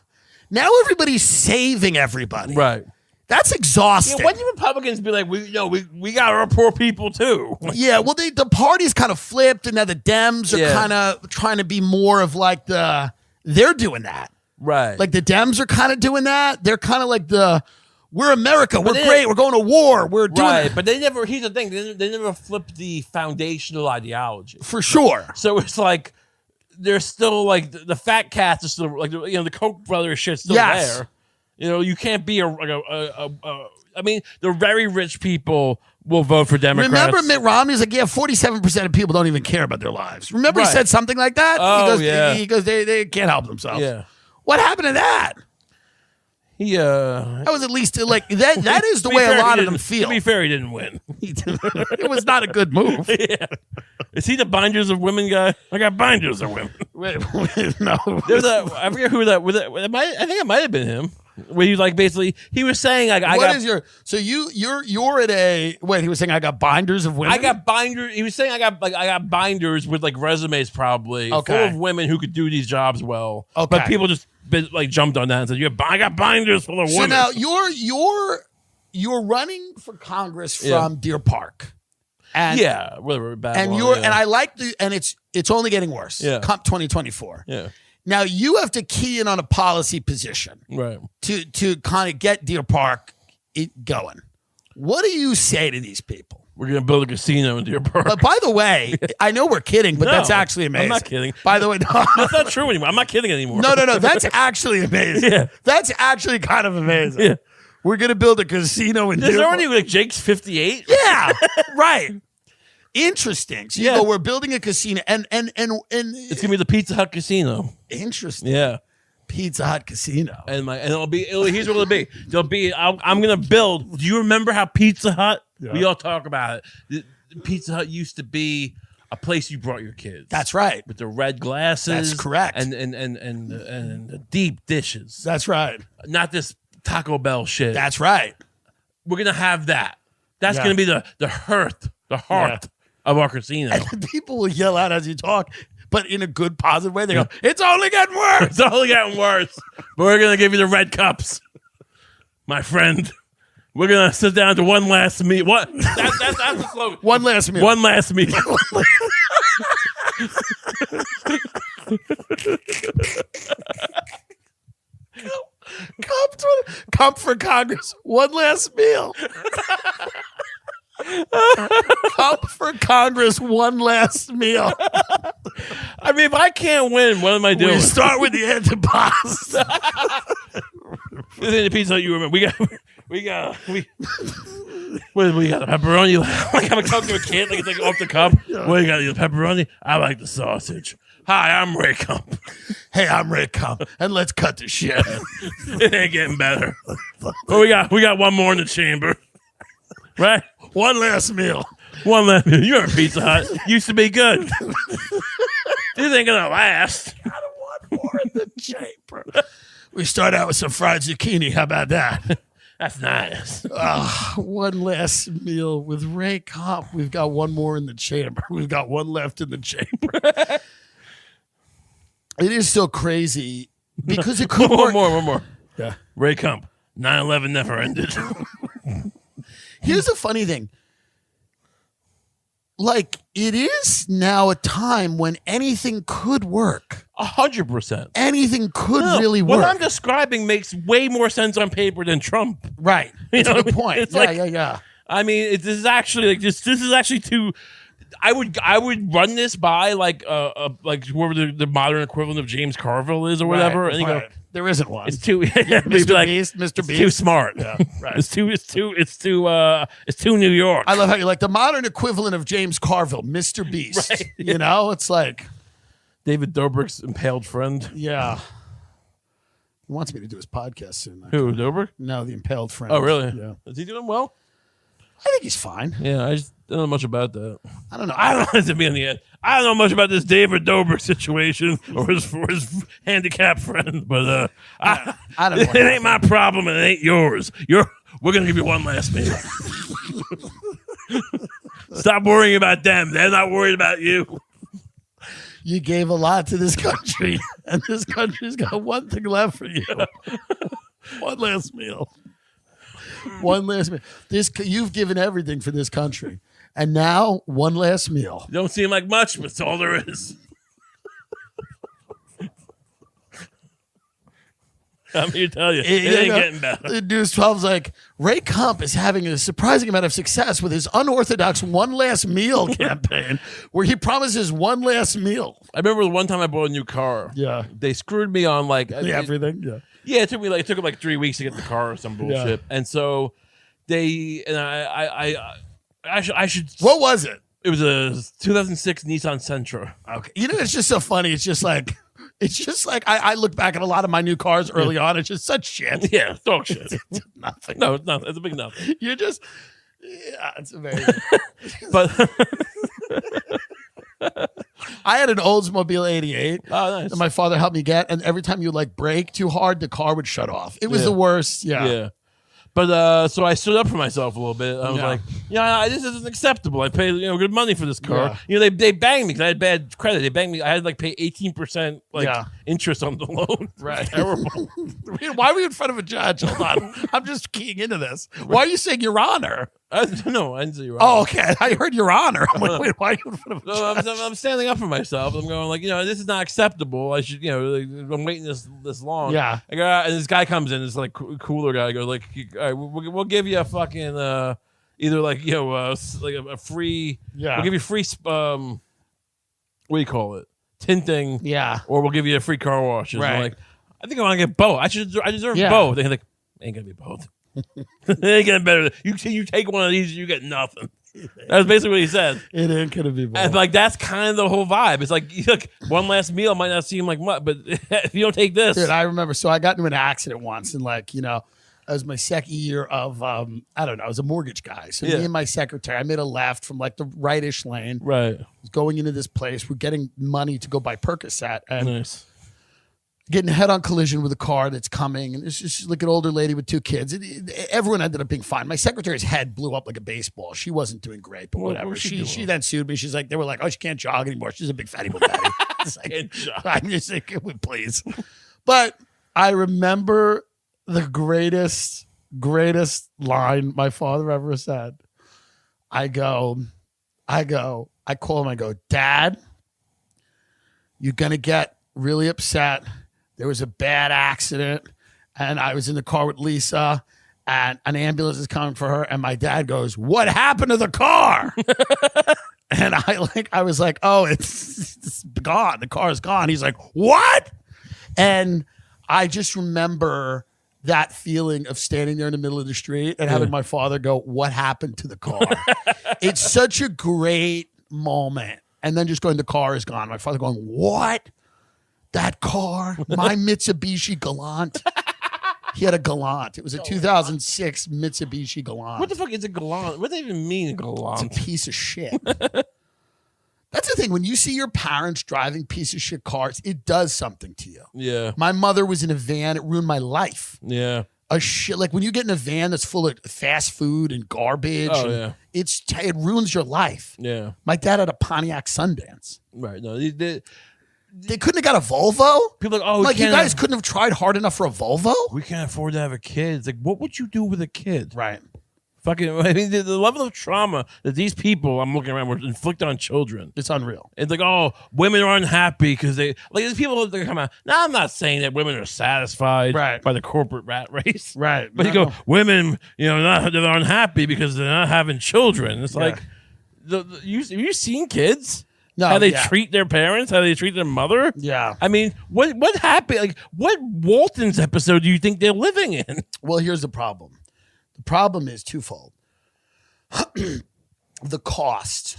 Now everybody's saving everybody. Right. That's exhausting. Yeah, when do Republicans be like, we got our poor people too? Yeah, well, the party's kind of flipped, and now the Dems are kind of trying to be more of like they're doing that. Right. Like the Dems are kind of doing that. They're kind of like we're America, we're great, we're going to war, we're doing right. But they never, here's the thing, they never flipped the foundational ideology. For sure. So it's like, they're still like, the fat cats are still, like, the Koch brothers shit's still there. You can't be I mean, the very rich people will vote for Democrats. Remember Mitt Romney's like, 47% of people don't even care about their lives. Remember he said something like that? Oh, He goes, they can't help themselves. Yeah. What happened to that? That was at least like, that is the way a lot of them feel. To be fair, he didn't win. It was not a good move. Yeah. Is he the binders of women guy? I got binders of women. Wait, no. There's I forget who that was. I think it might have been him. Where he like basically he was saying like you're at a wait, he was saying I got binders of women. I got binders. He was saying I got binders with like resumes probably full of women who could do these jobs well. Okay. But people just jumped on that and said I got binders full of women. So now you're running for Congress from Deer Park. And whatever. And and I like and it's only getting worse. Yeah. Kump 2024. Yeah. Now you have to key in on a policy position, right? To kind of get Deer Park going. What do you say to these people? We're going to build a casino in Deer Park. But by the way, I know we're kidding, but that's actually amazing. I'm not kidding. By the way, no. That's not true anymore. I'm not kidding anymore. No. That's actually amazing. Yeah. That's actually kind of amazing. Yeah. We're going to build a casino in Deer Park. There's already like Jake's 58. Yeah, right. Interesting. So you go, we're building a casino, and it's gonna be the Pizza Hut casino. Interesting. Yeah, Pizza Hut casino, and here's what it'll be. There'll be. I'm gonna build. Do you remember how Pizza Hut? Yeah. We all talk about it. The Pizza Hut used to be a place you brought your kids. That's right. With the red glasses. That's correct. And the deep dishes. That's right. Not this Taco Bell shit. That's right. We're gonna have that. That's gonna be the hearth of our casino. And people will yell out as you talk, but in a good, positive way. They go, it's only getting worse. It's only getting worse. But we're going to give you the red cups, my friend. We're going to sit down to one last meal. What? That's the slogan. One last meal. One last meal. Kump for Congress. One last meal. Kump for Congress, one last meal. I mean, if I can't win, what am I doing? We start with the antipasto. This ain't the pizza you remember. We got what do we got? The pepperoni. Like I'm talking to a kid, like it's like off the cup. What do you got? The pepperoni. I like the sausage. Hi, I'm Ray Kump. Hey, I'm Ray Kump, and let's cut the shit. It ain't getting better. But we got one more in the chamber, right? One last meal. One last meal. You're a Pizza Hut. Used to be good. This ain't gonna last. Got one more in the chamber. We start out with some fried zucchini. How about that? That's nice. One last meal with Ray Kump. We've got one more in the chamber. We've got one left in the chamber. It is so crazy because it could work. One more. Yeah. Ray Kump. 9/11 never ended. Here's the funny thing. Like, it is now a time when anything could work. 100%. Anything could really work. What I'm describing makes way more sense on paper than Trump. Right. That's a good point. It's yeah. I mean, this is actually like this is actually too. I would run this by like whoever the modern equivalent of James Carville is or whatever, right, and you go, there isn't one. It's too Mr. Beast. It's too smart. Yeah, right. It's too New York. I love how you're like the modern equivalent of James Carville, Mr. Beast. Right. You know, it's like David Dobrik's impaled friend. Yeah. He wants me to do his podcast soon. Who, Dobrik? No, the impaled friend. Oh, really? Yeah. Is he doing well? I think he's fine. Yeah, I just don't know much about that. I don't know. I don't know to be in the end. I don't know much about this David Dobrik situation or his handicapped friend, but I don't know. It ain't my problem and it ain't yours. We're gonna give you one last meal. Stop worrying about them. They're not worried about you. You gave a lot to this country, and this country's got one thing left for you. One last meal. One last meal. You've given everything for this country, and now one last meal. Don't seem like much, but it's all there is. I'm here to tell you, it ain't getting better. News 12's like, Ray Kump is having a surprising amount of success with his unorthodox one last meal campaign, where he promises one last meal. I remember the one time I bought a new car. Yeah, they screwed me on like everything. Yeah, it took me like 3 weeks to get the car or some bullshit. And so I should. What was it? It was a 2006 Nissan Sentra. Okay, it's just so funny. It's just like I look back at a lot of my new cars early on. It's just such shit. Yeah, dog shit. It's nothing. No, it's not. It's a big nothing. You're just, it's amazing. But I had an Oldsmobile 88 nice. that my father helped me get, and every time you brake too hard, the car would shut off. It was the worst. Yeah. But so I stood up for myself a little bit. I was like, this isn't acceptable. I paid good money for this car. Yeah. They banged me because I had bad credit. They banged me. I had to pay 18% interest on the loan. Right. Terrible. Why are we in front of a judge? Hold on. I'm just keying into this. Why are you saying Your Honor? No, I didn't say Your Honor. Oh, okay. I heard Your Honor. I'm like, wait, why are you in front of a judge? I'm standing up for myself. I'm going this is not acceptable. I should, I'm waiting this long. Yeah. I go out, and this guy comes in. This cooler guy. I go all right, we'll give you a fucking either a free. Yeah. We'll give you free. What do you call it? Tinting. Yeah. Or we'll give you a free car wash. Right. I'm like, I think I want to get both. I deserve Yeah. both. They're like, ain't gonna be both. It ain't getting better. You take one of these, you get nothing. That's basically what he said. It ain't gonna be both. And that's kind of the whole vibe. It's like, look, one last meal might not seem like much, but if you don't take this, dude, I remember. So I got into an accident once, and it was my second year of I don't know. I was a mortgage guy, so me and my secretary, I made a left from the rightish lane. Right. Going into this place, we're getting money to go buy Percocet, and nice. Getting head-on collision with a car that's coming, and it's just an older lady with two kids. Everyone ended up being fine. My secretary's head blew up like a baseball. She wasn't doing great, but whatever. She then sued me. She's like, they were like, oh, she can't jog anymore. She's a big fatty woman. I'm just like, please. But I remember the greatest line my father ever said. I call him, I go, Dad, you're going to get really upset. There was a bad accident, and I was in the car with Lisa, and an ambulance is coming for her, and my dad goes, what happened to the car? And I was like, oh, it's gone. The car is gone. He's like, what? And I just remember that feeling of standing there in the middle of the street and having my father go, what happened to the car? It's such a great moment. And then just going, the car is gone. My father going, what? That car, my Mitsubishi Galant. He had a Galant. It was a 2006 Mitsubishi Galant. What the fuck is a Galant? What does that even mean, Galant? It's a piece of shit. That's the thing. When you see your parents driving piece of shit cars, it does something to you. Yeah. My mother was in a van. It ruined my life. Yeah. When you get in a van that's full of fast food and garbage, it ruins your life. Yeah. My dad had a Pontiac Sundance. Right. No, they couldn't have got a Volvo. People are like, you guys couldn't have tried hard enough for a Volvo. We can't afford to have a kid. It's like, what would you do with a kid? Right. Fucking, the level of trauma that these people I'm looking around were inflict on children. It's unreal. It's like, oh, women are unhappy because there's people that come out. Now, I'm not saying that women are satisfied by the corporate rat race. Right. But you go, women, they're unhappy because they're not having children. It's like, have you seen kids? No, how they treat their parents, how they treat their mother. Yeah. I mean, what happened? Like, what Walton's episode do you think they're living in? Well, here's the problem. The problem is twofold. The cost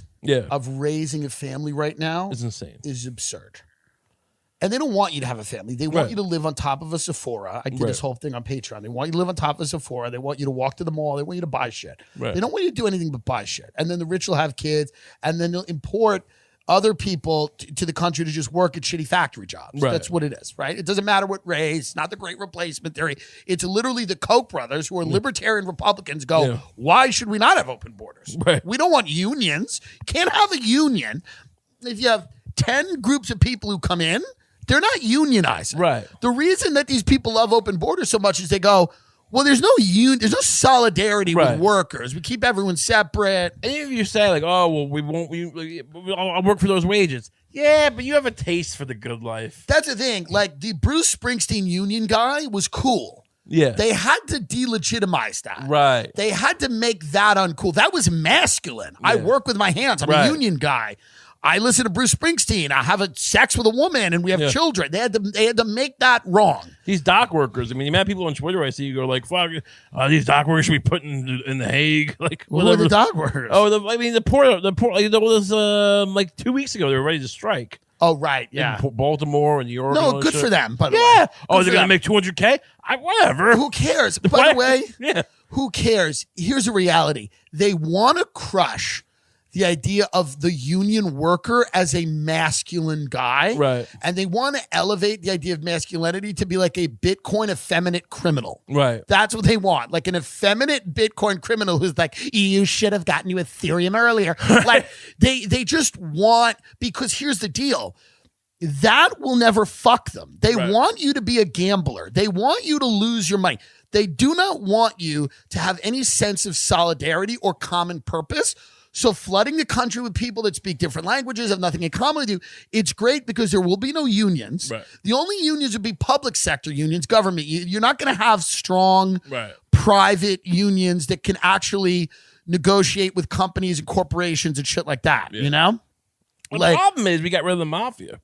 of raising a family right now is insane. Is absurd. And they don't want you to have a family. They want you to live on top of a Sephora. I did this whole thing on Patreon. They want you to live on top of a Sephora. They want you to walk to the mall. They want you to buy shit. They don't want you to do anything but buy shit. And then the rich will have kids, and then they'll import other people to the country to just work at shitty factory jobs. That's what it is, right? It doesn't matter what race, not the great replacement theory. It's literally the Koch brothers, who are libertarian Republicans, go, why should we not have open borders? We don't want unions. Can't have a union if you have 10 groups of people who come in. They're not unionizing. The reason that these people love open borders so much is they go, well, there's no solidarity with workers. We keep everyone separate. And if you say like, oh, well, I'll work for those wages. Yeah, but you have a taste for the good life. That's the thing. Like the Bruce Springsteen union guy was cool. Yeah. They had to delegitimize that. They had to make that uncool. That was masculine. I work with my hands. I'm a union guy. I listen to Bruce Springsteen. I have sex with a woman, and we have children. They had to make that wrong. These dock workers. I mean, you have people on Twitter I see you go like, "Fuck, these dock workers should be put in the Hague." Like, who are the dock workers? Oh, the poor. Like, there was like 2 weeks ago they were ready to strike. Oh, right, yeah. In Baltimore and New York. No, good for them. By the way, oh, they're gonna make $200K. Whatever. Who cares? By the way, who cares? Here's a reality: they want to crush the idea of the union worker as a masculine guy. And they want to elevate the idea of masculinity to be like a Bitcoin effeminate criminal. That's what they want. Like an effeminate Bitcoin criminal who's like, you should have gotten you Ethereum earlier. Like they just want, because here's the deal. That will never fuck them. They want you to be a gambler. They want you to lose your money. They do not want you to have any sense of solidarity or common purpose. So flooding the country with people that speak different languages, have nothing in common with you, it's great because there will be no unions. The only unions would be public sector unions, government. You're not going to have strong private unions that can actually negotiate with companies and corporations and shit like that, you know? Well, the problem is we got rid of the mafia.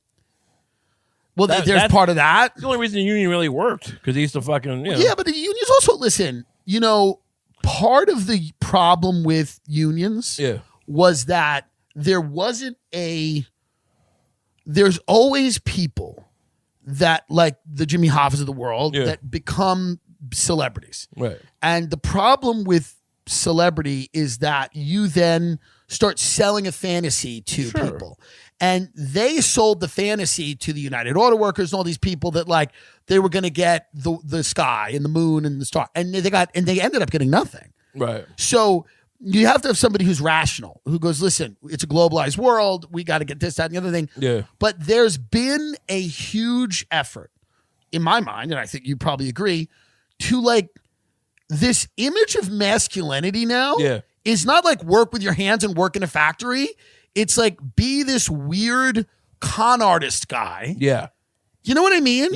Well, there's part of that. The only reason the union really worked, because they used to fucking, Yeah, but the unions also, listen, you know, part of the problem with unions was that there's always people that, like the Jimmy Hoffas of the world, that become celebrities. And the problem with celebrity is that you then start selling a fantasy to people. And they sold the fantasy to the United Auto Workers and all these people that like they were going to get the sky and the moon and the star, and they ended up getting nothing. So you have to have somebody who's rational, who goes, listen, it's a globalized world. We got to get this, that, and the other thing. But there's been a huge effort, in my mind, and I think you probably agree, to like this image of masculinity now is not like work with your hands and work in a factory. It's like be this weird con artist guy. You know what I mean?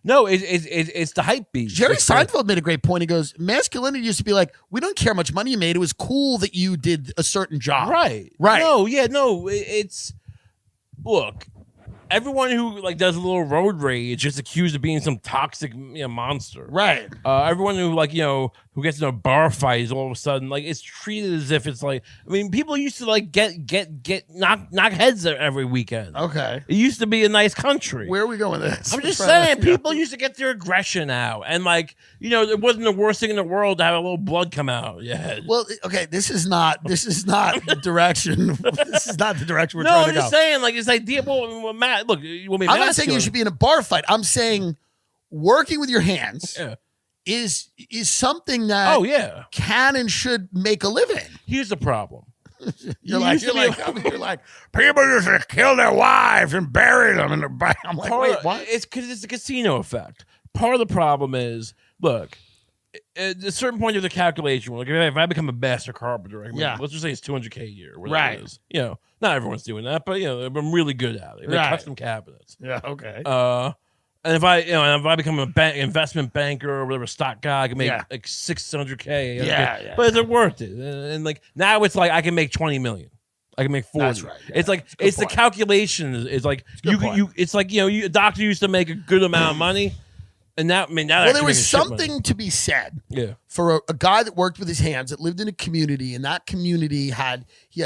No, it's the hype beast. Jerry Seinfeld made a great point. He goes, masculinity used to be like, we don't care how much money you made. It was cool that you did a certain job. No, it's, look, everyone who like does a little road rage just accused of being some toxic monster. Everyone who like, who gets in a bar fight is all of a sudden like it's treated as if it's like, I mean, people used to like knock heads every weekend. It used to be a nice country. Where are we going with this? I'm just saying, people used to get their aggression out, and like, it wasn't the worst thing in the world to have a little blood come out. Well, okay, this is not the direction. This is not the direction we're trying to go. No, I'm just saying, like, this idea. Well, Matt, look, you want me? I'm not saying you should be in a bar fight. I'm saying working with your hands is something that can and should make a living. Here's the problem. You're like people used to kill their wives and bury them in their back. I'm like, wait, what? It's because it's the casino effect. Part of the problem is, look, at a certain point of the calculation, like if I become a master carpenter, let's just say it's $200K a year, whatever it is. Not everyone's doing that, but I'm really good at it. Make custom cabinets. And if I become an investment banker or whatever, stock guy, I can make like $600K. But is it worth it? And like now it's like I can make $20 million. I can make 40. That's right. It's like it's the calculation is like you. It's like a doctor used to make a good amount of money. And that, there was something to be said for a guy that worked with his hands, that lived in a community, and that community had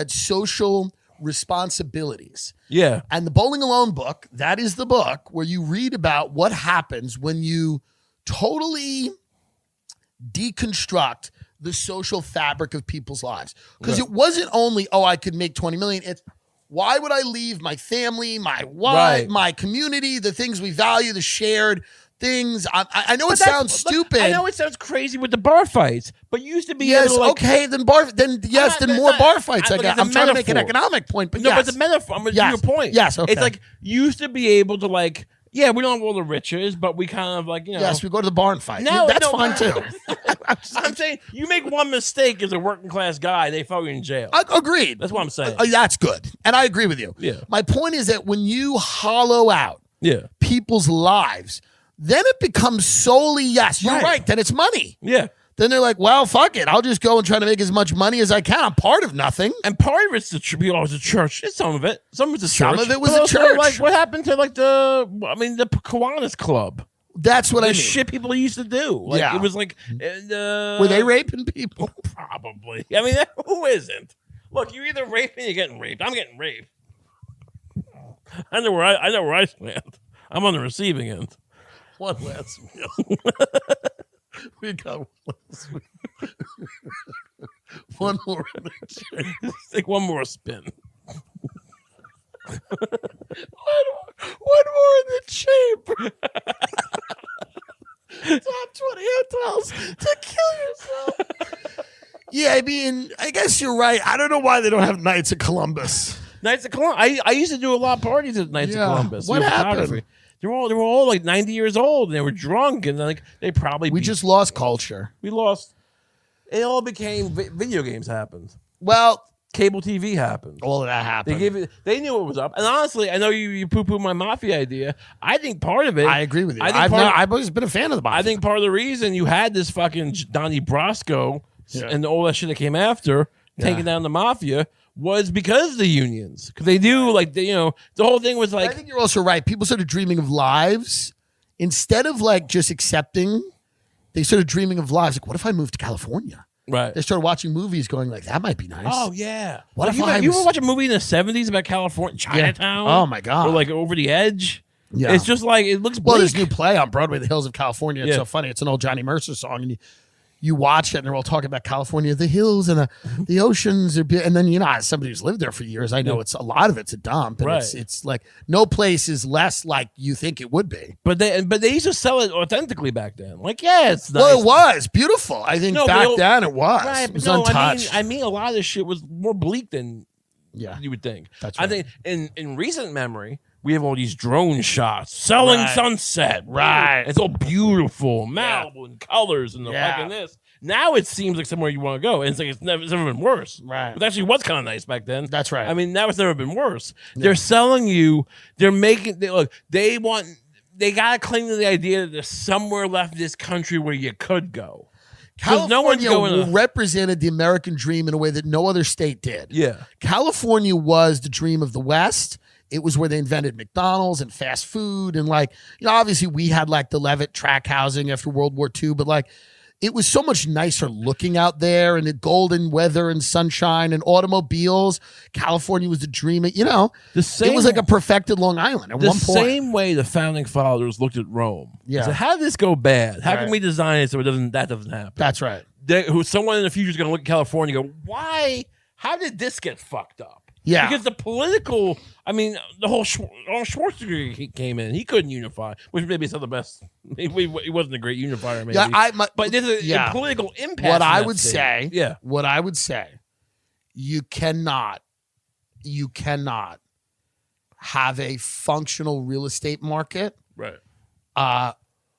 social responsibilities. Yeah. And the Bowling Alone book, that is the book where you read about what happens when you totally deconstruct the social fabric of people's lives. Because it wasn't only, I could make 20 million. It's, why would I leave my family, my wife, my community, the things we value, the shared things? I know it sounds stupid. I know it sounds crazy with the bar fights, but you used to be yes, able to then more bar fights. I'm trying to make an economic point, but but the metaphor, to your point. Yes, okay. It's like you used to be able to like, yeah, we don't have all the riches, but we kind of like, you know. Yes, we go to the bar and fight. That's fine too. I'm saying you make one mistake as a working class guy, they throw you in jail. Agreed. That's what I'm saying. That's good. And I agree with you. Yeah. My point is that when you hollow out people's lives, then it becomes solely, yes, you're right. Then it's money. Yeah. Then they're like, well, fuck it. I'll just go and try to make as much money as I can. I'm part of nothing. And part of it's the church. It's some of it. Some of it's a church. Some of it was a church. Like, what happened to like the Kiwanis Club? That's what I mean. The shit people used to do. Like, it was like, were they raping people? Probably. I mean, who isn't? Look, you're either raping or you're getting raped. I'm getting raped. I know where I stand. I'm on the receiving end. One last meal. We got one last meal. One more in the chamber. Take one more spin. One more in the chamber. Top 20 hotels to kill yourself. Yeah, I mean, I guess you're right. I don't know why they don't have Knights of Columbus. Knights of Columbus. I used to do a lot of parties at Knights of Columbus. What happened? They were all like 90 years old, and they were drunk, and like they probably we just lost culture. We lost. It all became video games happened. Well, cable TV happened. All of that happened. They knew it was up. And honestly, I know you poo-poo my mafia idea. I think part of it. I agree with you. I've always been a fan of the mafia. I think part of the reason you had this fucking Donnie Brasco and all that shit that came after taking down the mafia was because of the unions. Because they do, like, the whole thing was like. I think you're also right. People started dreaming of lives instead of like just accepting. They started dreaming of lives. Like, what if I moved to California? Right. They started watching movies going like, that might be nice. Oh, yeah. What if you ever watch a movie in the 70s about California, Chinatown? Oh, my God. Or like Over the Edge? Yeah. It's just like, it looks bleak. Well, there's a new play on Broadway, The Hills of California. It's so funny. It's an old Johnny Mercer song. And you watch it and they're all talking about California, the hills and the oceans. And then, as somebody who's lived there for years, I know a lot of it's a dump. And it's like no place is less like you think it would be. But they used to sell it authentically back then. Like, it's nice. Well, it was beautiful. I think back then it was. Right, it was untouched. I mean, a lot of this shit was more bleak than you would think. That's right. I think in recent memory, we have all these drone shots, selling sunset. Right. It's all beautiful, Malibu and colors and the fucking this. Now it seems like somewhere you want to go. And it's like it's never been worse. Right. But actually was kind of nice back then. That's right. I mean, now it's never been worse. Yeah. They're selling you, they got to cling to the idea that there's somewhere left in this country where you could go. California represented the American dream in a way that no other state did. Yeah. California was the dream of the West. It was where they invented McDonald's and fast food. And obviously we had like the Levitt track housing after World War II, but it was so much nicer looking out there and the golden weather and sunshine and automobiles. California was the dream. It was like a perfected Long Island at one point. The same way the founding fathers looked at Rome. Yeah. So how did this go bad? How can we design it so that doesn't happen? That's right. Someone in the future is going to look at California and go, why? How did this get fucked up? Yeah. Because the political, the whole Schwarzenegger came in. He couldn't unify, which maybe is not the best. He wasn't a great unifier, maybe. But there's a political impact. What I would say, you cannot have a functional real estate market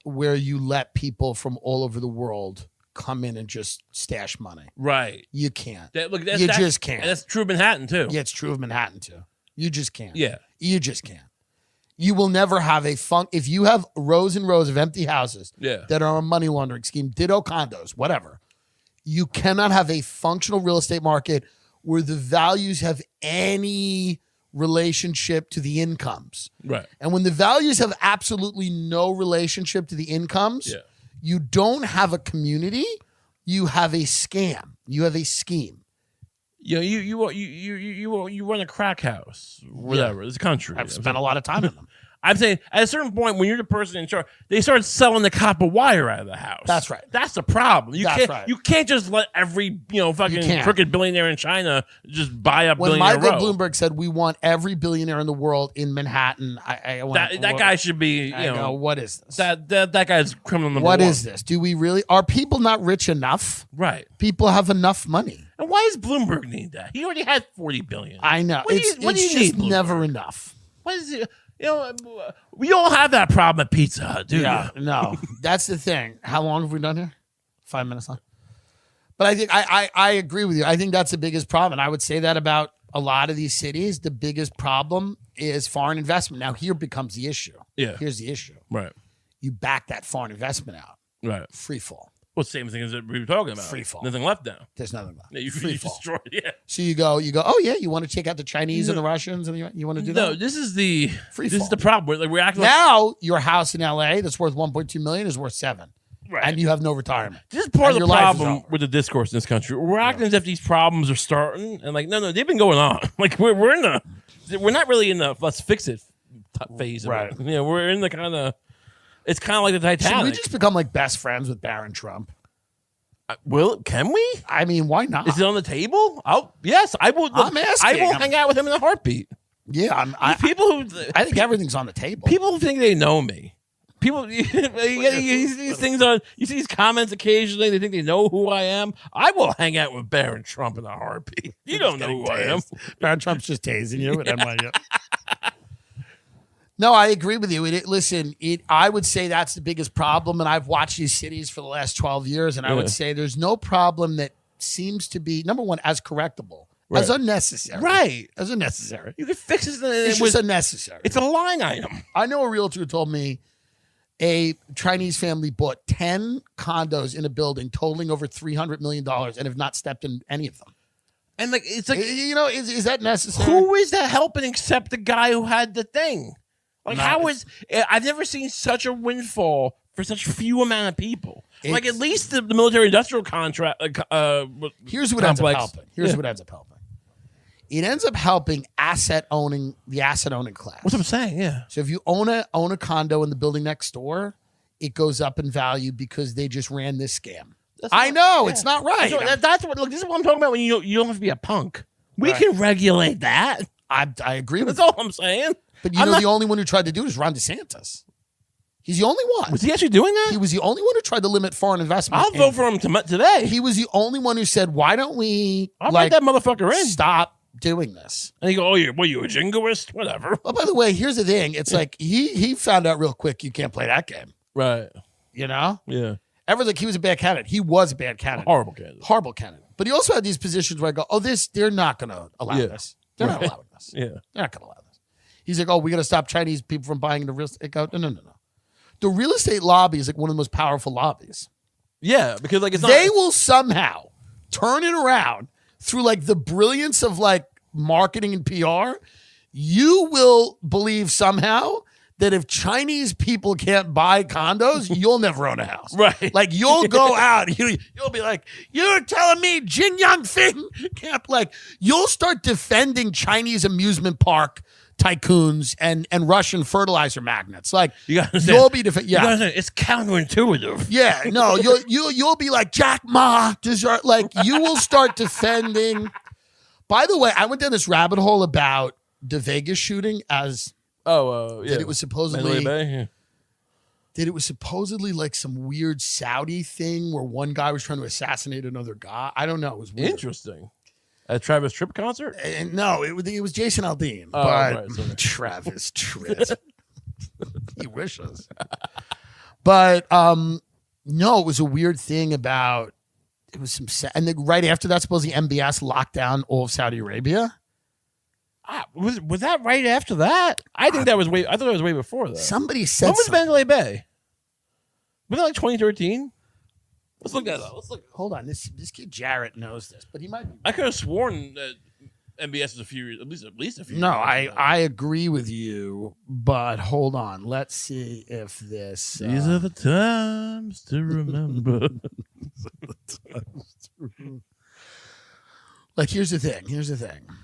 where you let people from all over the world come in and just stash money. Right. You can't. You just can't. And that's true of Manhattan, too. Yeah, it's true of Manhattan, too. You just can't. Yeah. You just can't. You will never have if you have rows and rows of empty houses that are a money laundering scheme, ditto condos, whatever, you cannot have a functional real estate market where the values have any relationship to the incomes. Right. And when the values have absolutely no relationship to the incomes, you don't have a community, you have a scam. You have a scheme. you run a crack house, whatever. This country. I've spent a lot of time in them. I'm saying at a certain point when you're the person in charge, they start selling the copper wire out of the house. That's right. That's the problem. You can't just let every fucking crooked billionaire in China just buy up. When Michael Bloomberg said we want every billionaire in the world in Manhattan, I went, that guy should be. What is this? That guy's criminal number What one. is this? Do we really? Are people not rich enough? Right. People have enough money. And why does Bloomberg need that? He already had $40 billion. I know. It's just never enough. What is it? We all have that problem at Pizza Hut, dude. Yeah, no, that's the thing. How long have we done here? 5 minutes long. But I think I agree with you. I think that's the biggest problem. And I would say that about a lot of these cities. The biggest problem is foreign investment. Now, here becomes the issue. Yeah. Here's the issue. Right. You back that foreign investment out. Right. Free fall. Well, same thing as we were talking about. Free fall. Nothing left now. There's nothing left. Yeah, you free destroyed. Yeah. So you go. Oh yeah, you want to take out the Chinese and the Russians, and you want to do that? No, this is the free fall. This is the problem. We're acting now your house in L.A. that's worth $1.2 million is worth $7 million, right? And you have no retirement. This is part of the problem with the discourse in this country. We're acting as if these problems are starting, and no, they've been going on. We're not really in the let's fix it phase of it. We're in the kind of. It's kind of like the Titanic. Should we just become like best friends with Barron Trump? Can we? I mean, why not? Is it on the table? Yes, I will. I'm asking. I will hang out with him in a heartbeat. Yeah, I think everything's on the table. People think they know me. People, you see these things you see these comments occasionally. They think they know who I am. I will hang out with Barron Trump in a heartbeat. You don't know who I am. Barron Trump's just tasing you at NYU. No, I agree with you. I would say that's the biggest problem. And I've watched these cities for the last 12 years, and I would say there's no problem that seems to be, number one, as correctable, as unnecessary. Right. As unnecessary. You can fix it. It's just unnecessary. It's a line item. I know a realtor who told me a Chinese family bought 10 condos in a building totaling over $300 million and have not stepped in any of them. And it's like, is that necessary? Who is that helping except the guy who had the thing? I've never seen such a windfall for such few amount of people. At least the military industrial contract. Here's what ends up helping. What ends up helping. It ends up helping the asset owning class. What's what I'm saying? Yeah. So if you own a condo in the building next door, it goes up in value because they just ran this scam. It's not right. That's what. Look, this is what I'm talking about. When you don't have to be a punk. We can regulate that. I agree with you. That's all I'm saying. But the only one who tried to do it is Ron DeSantis. He's the only one. Was he actually doing that? He was the only one who tried to limit foreign investment. I'll vote for him today. He was the only one who said, why don't we let that motherfucker in? Stop doing this. And he go, you a jingoist? Whatever. Oh, by the way, here's the thing. It's like he found out real quick you can't play that game. Right. You know? Yeah. Everyone's like, he was a bad candidate. He was a bad candidate. Horrible candidate. Horrible candidate. But he also had these positions where I go, they're not going to allow this. They're not allowing this. Yeah. They're not going to allow this. He's like, we got to stop Chinese people from buying the real estate. No. The real estate lobby is like one of the most powerful lobbies. Yeah, because they will somehow turn it around through the brilliance of marketing and PR. You will believe somehow that if Chinese people can't buy condos, you'll never own a house. Right. You'll go out, you'll be like, you're telling me Jin Yang Fing can't, you'll start defending Chinese amusement park tycoons and Russian fertilizer magnates. You'll be defending. Yeah, it's counterintuitive. Yeah, no, you'll be like Jack Ma. You will start defending. By the way, I went down this rabbit hole about the Vegas shooting that it was supposedly that it was supposedly some weird Saudi thing where one guy was trying to assassinate another guy. I don't know. It was weird. Interesting. A Travis Tritt concert? No, it was Jason Aldean. Oh, but Travis Tritt. He wishes. But no, it was a weird thing about it was and then right after that, supposedly MBS locked down all of Saudi Arabia. Was that right after that? I thought that was way before that. Somebody said when was Mandalay Bay? Was it 2013? Let's look that up. Hold on. This kid Jarrett knows this, but he might be. I could have sworn that MBS is a few years, at least a few years. No, I agree with you, but hold on. Let's see if this. These are the times to remember. Like, here's the thing.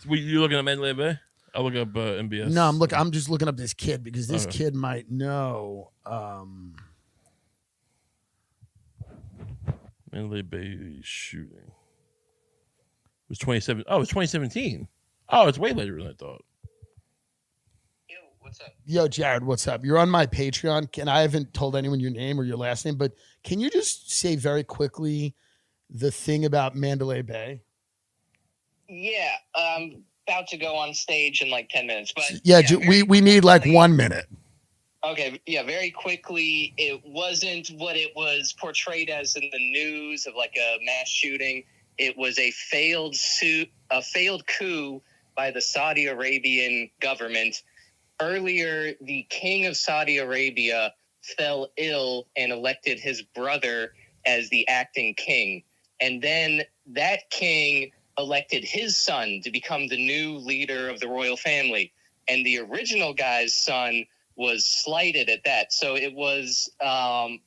You looking at Mandalay Bay? I'll look up MBS. No, I'm just looking up this kid because this kid might know. Mandalay Bay shooting. It was 27. Oh, it's 2017. Oh, it's way later than I thought. Yo, what's up? Yo, Jared, what's up? You're on my Patreon. And I haven't told anyone your name or your last name, but can you just say very quickly the thing about Mandalay Bay? Yeah, about to go on stage in like 10 minutes. But yeah we need like 1 minute. Okay, yeah, very quickly. It wasn't what it was portrayed as in the news of like a mass shooting. It was a failed coup by the Saudi Arabian government. Earlier, the king of Saudi Arabia fell ill and elected his brother as the acting king. And then that king elected his son to become the new leader of the royal family. And the original guy's son was slighted at that. So it was, am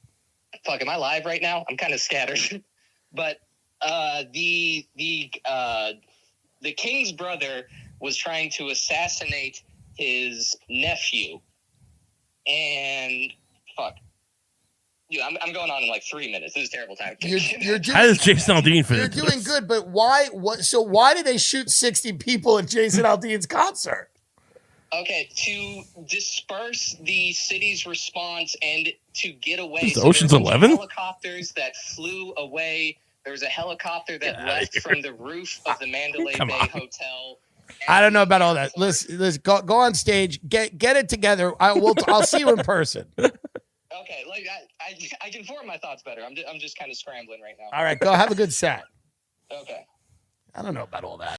I live right now? I'm kind of scattered. But the king's brother was trying to assassinate his nephew. And dude, I'm going on in like 3 minutes. This is terrible time. You're doing, how does Jason Aldean fit? You're doing good, but why? Why did they shoot 60 people at Jason Aldean's concert? Okay, to disperse the city's response and to get away. Is Ocean's 11? Helicopters that flew away. There was a helicopter that left from the roof of the Mandalay Bay Hotel. I don't know about all that. Let's go on stage. Get it together. I'll see you in person. Okay, like I can form my thoughts better. I'm just kind of scrambling right now. All right, go have a good set. Okay. I don't know about all that.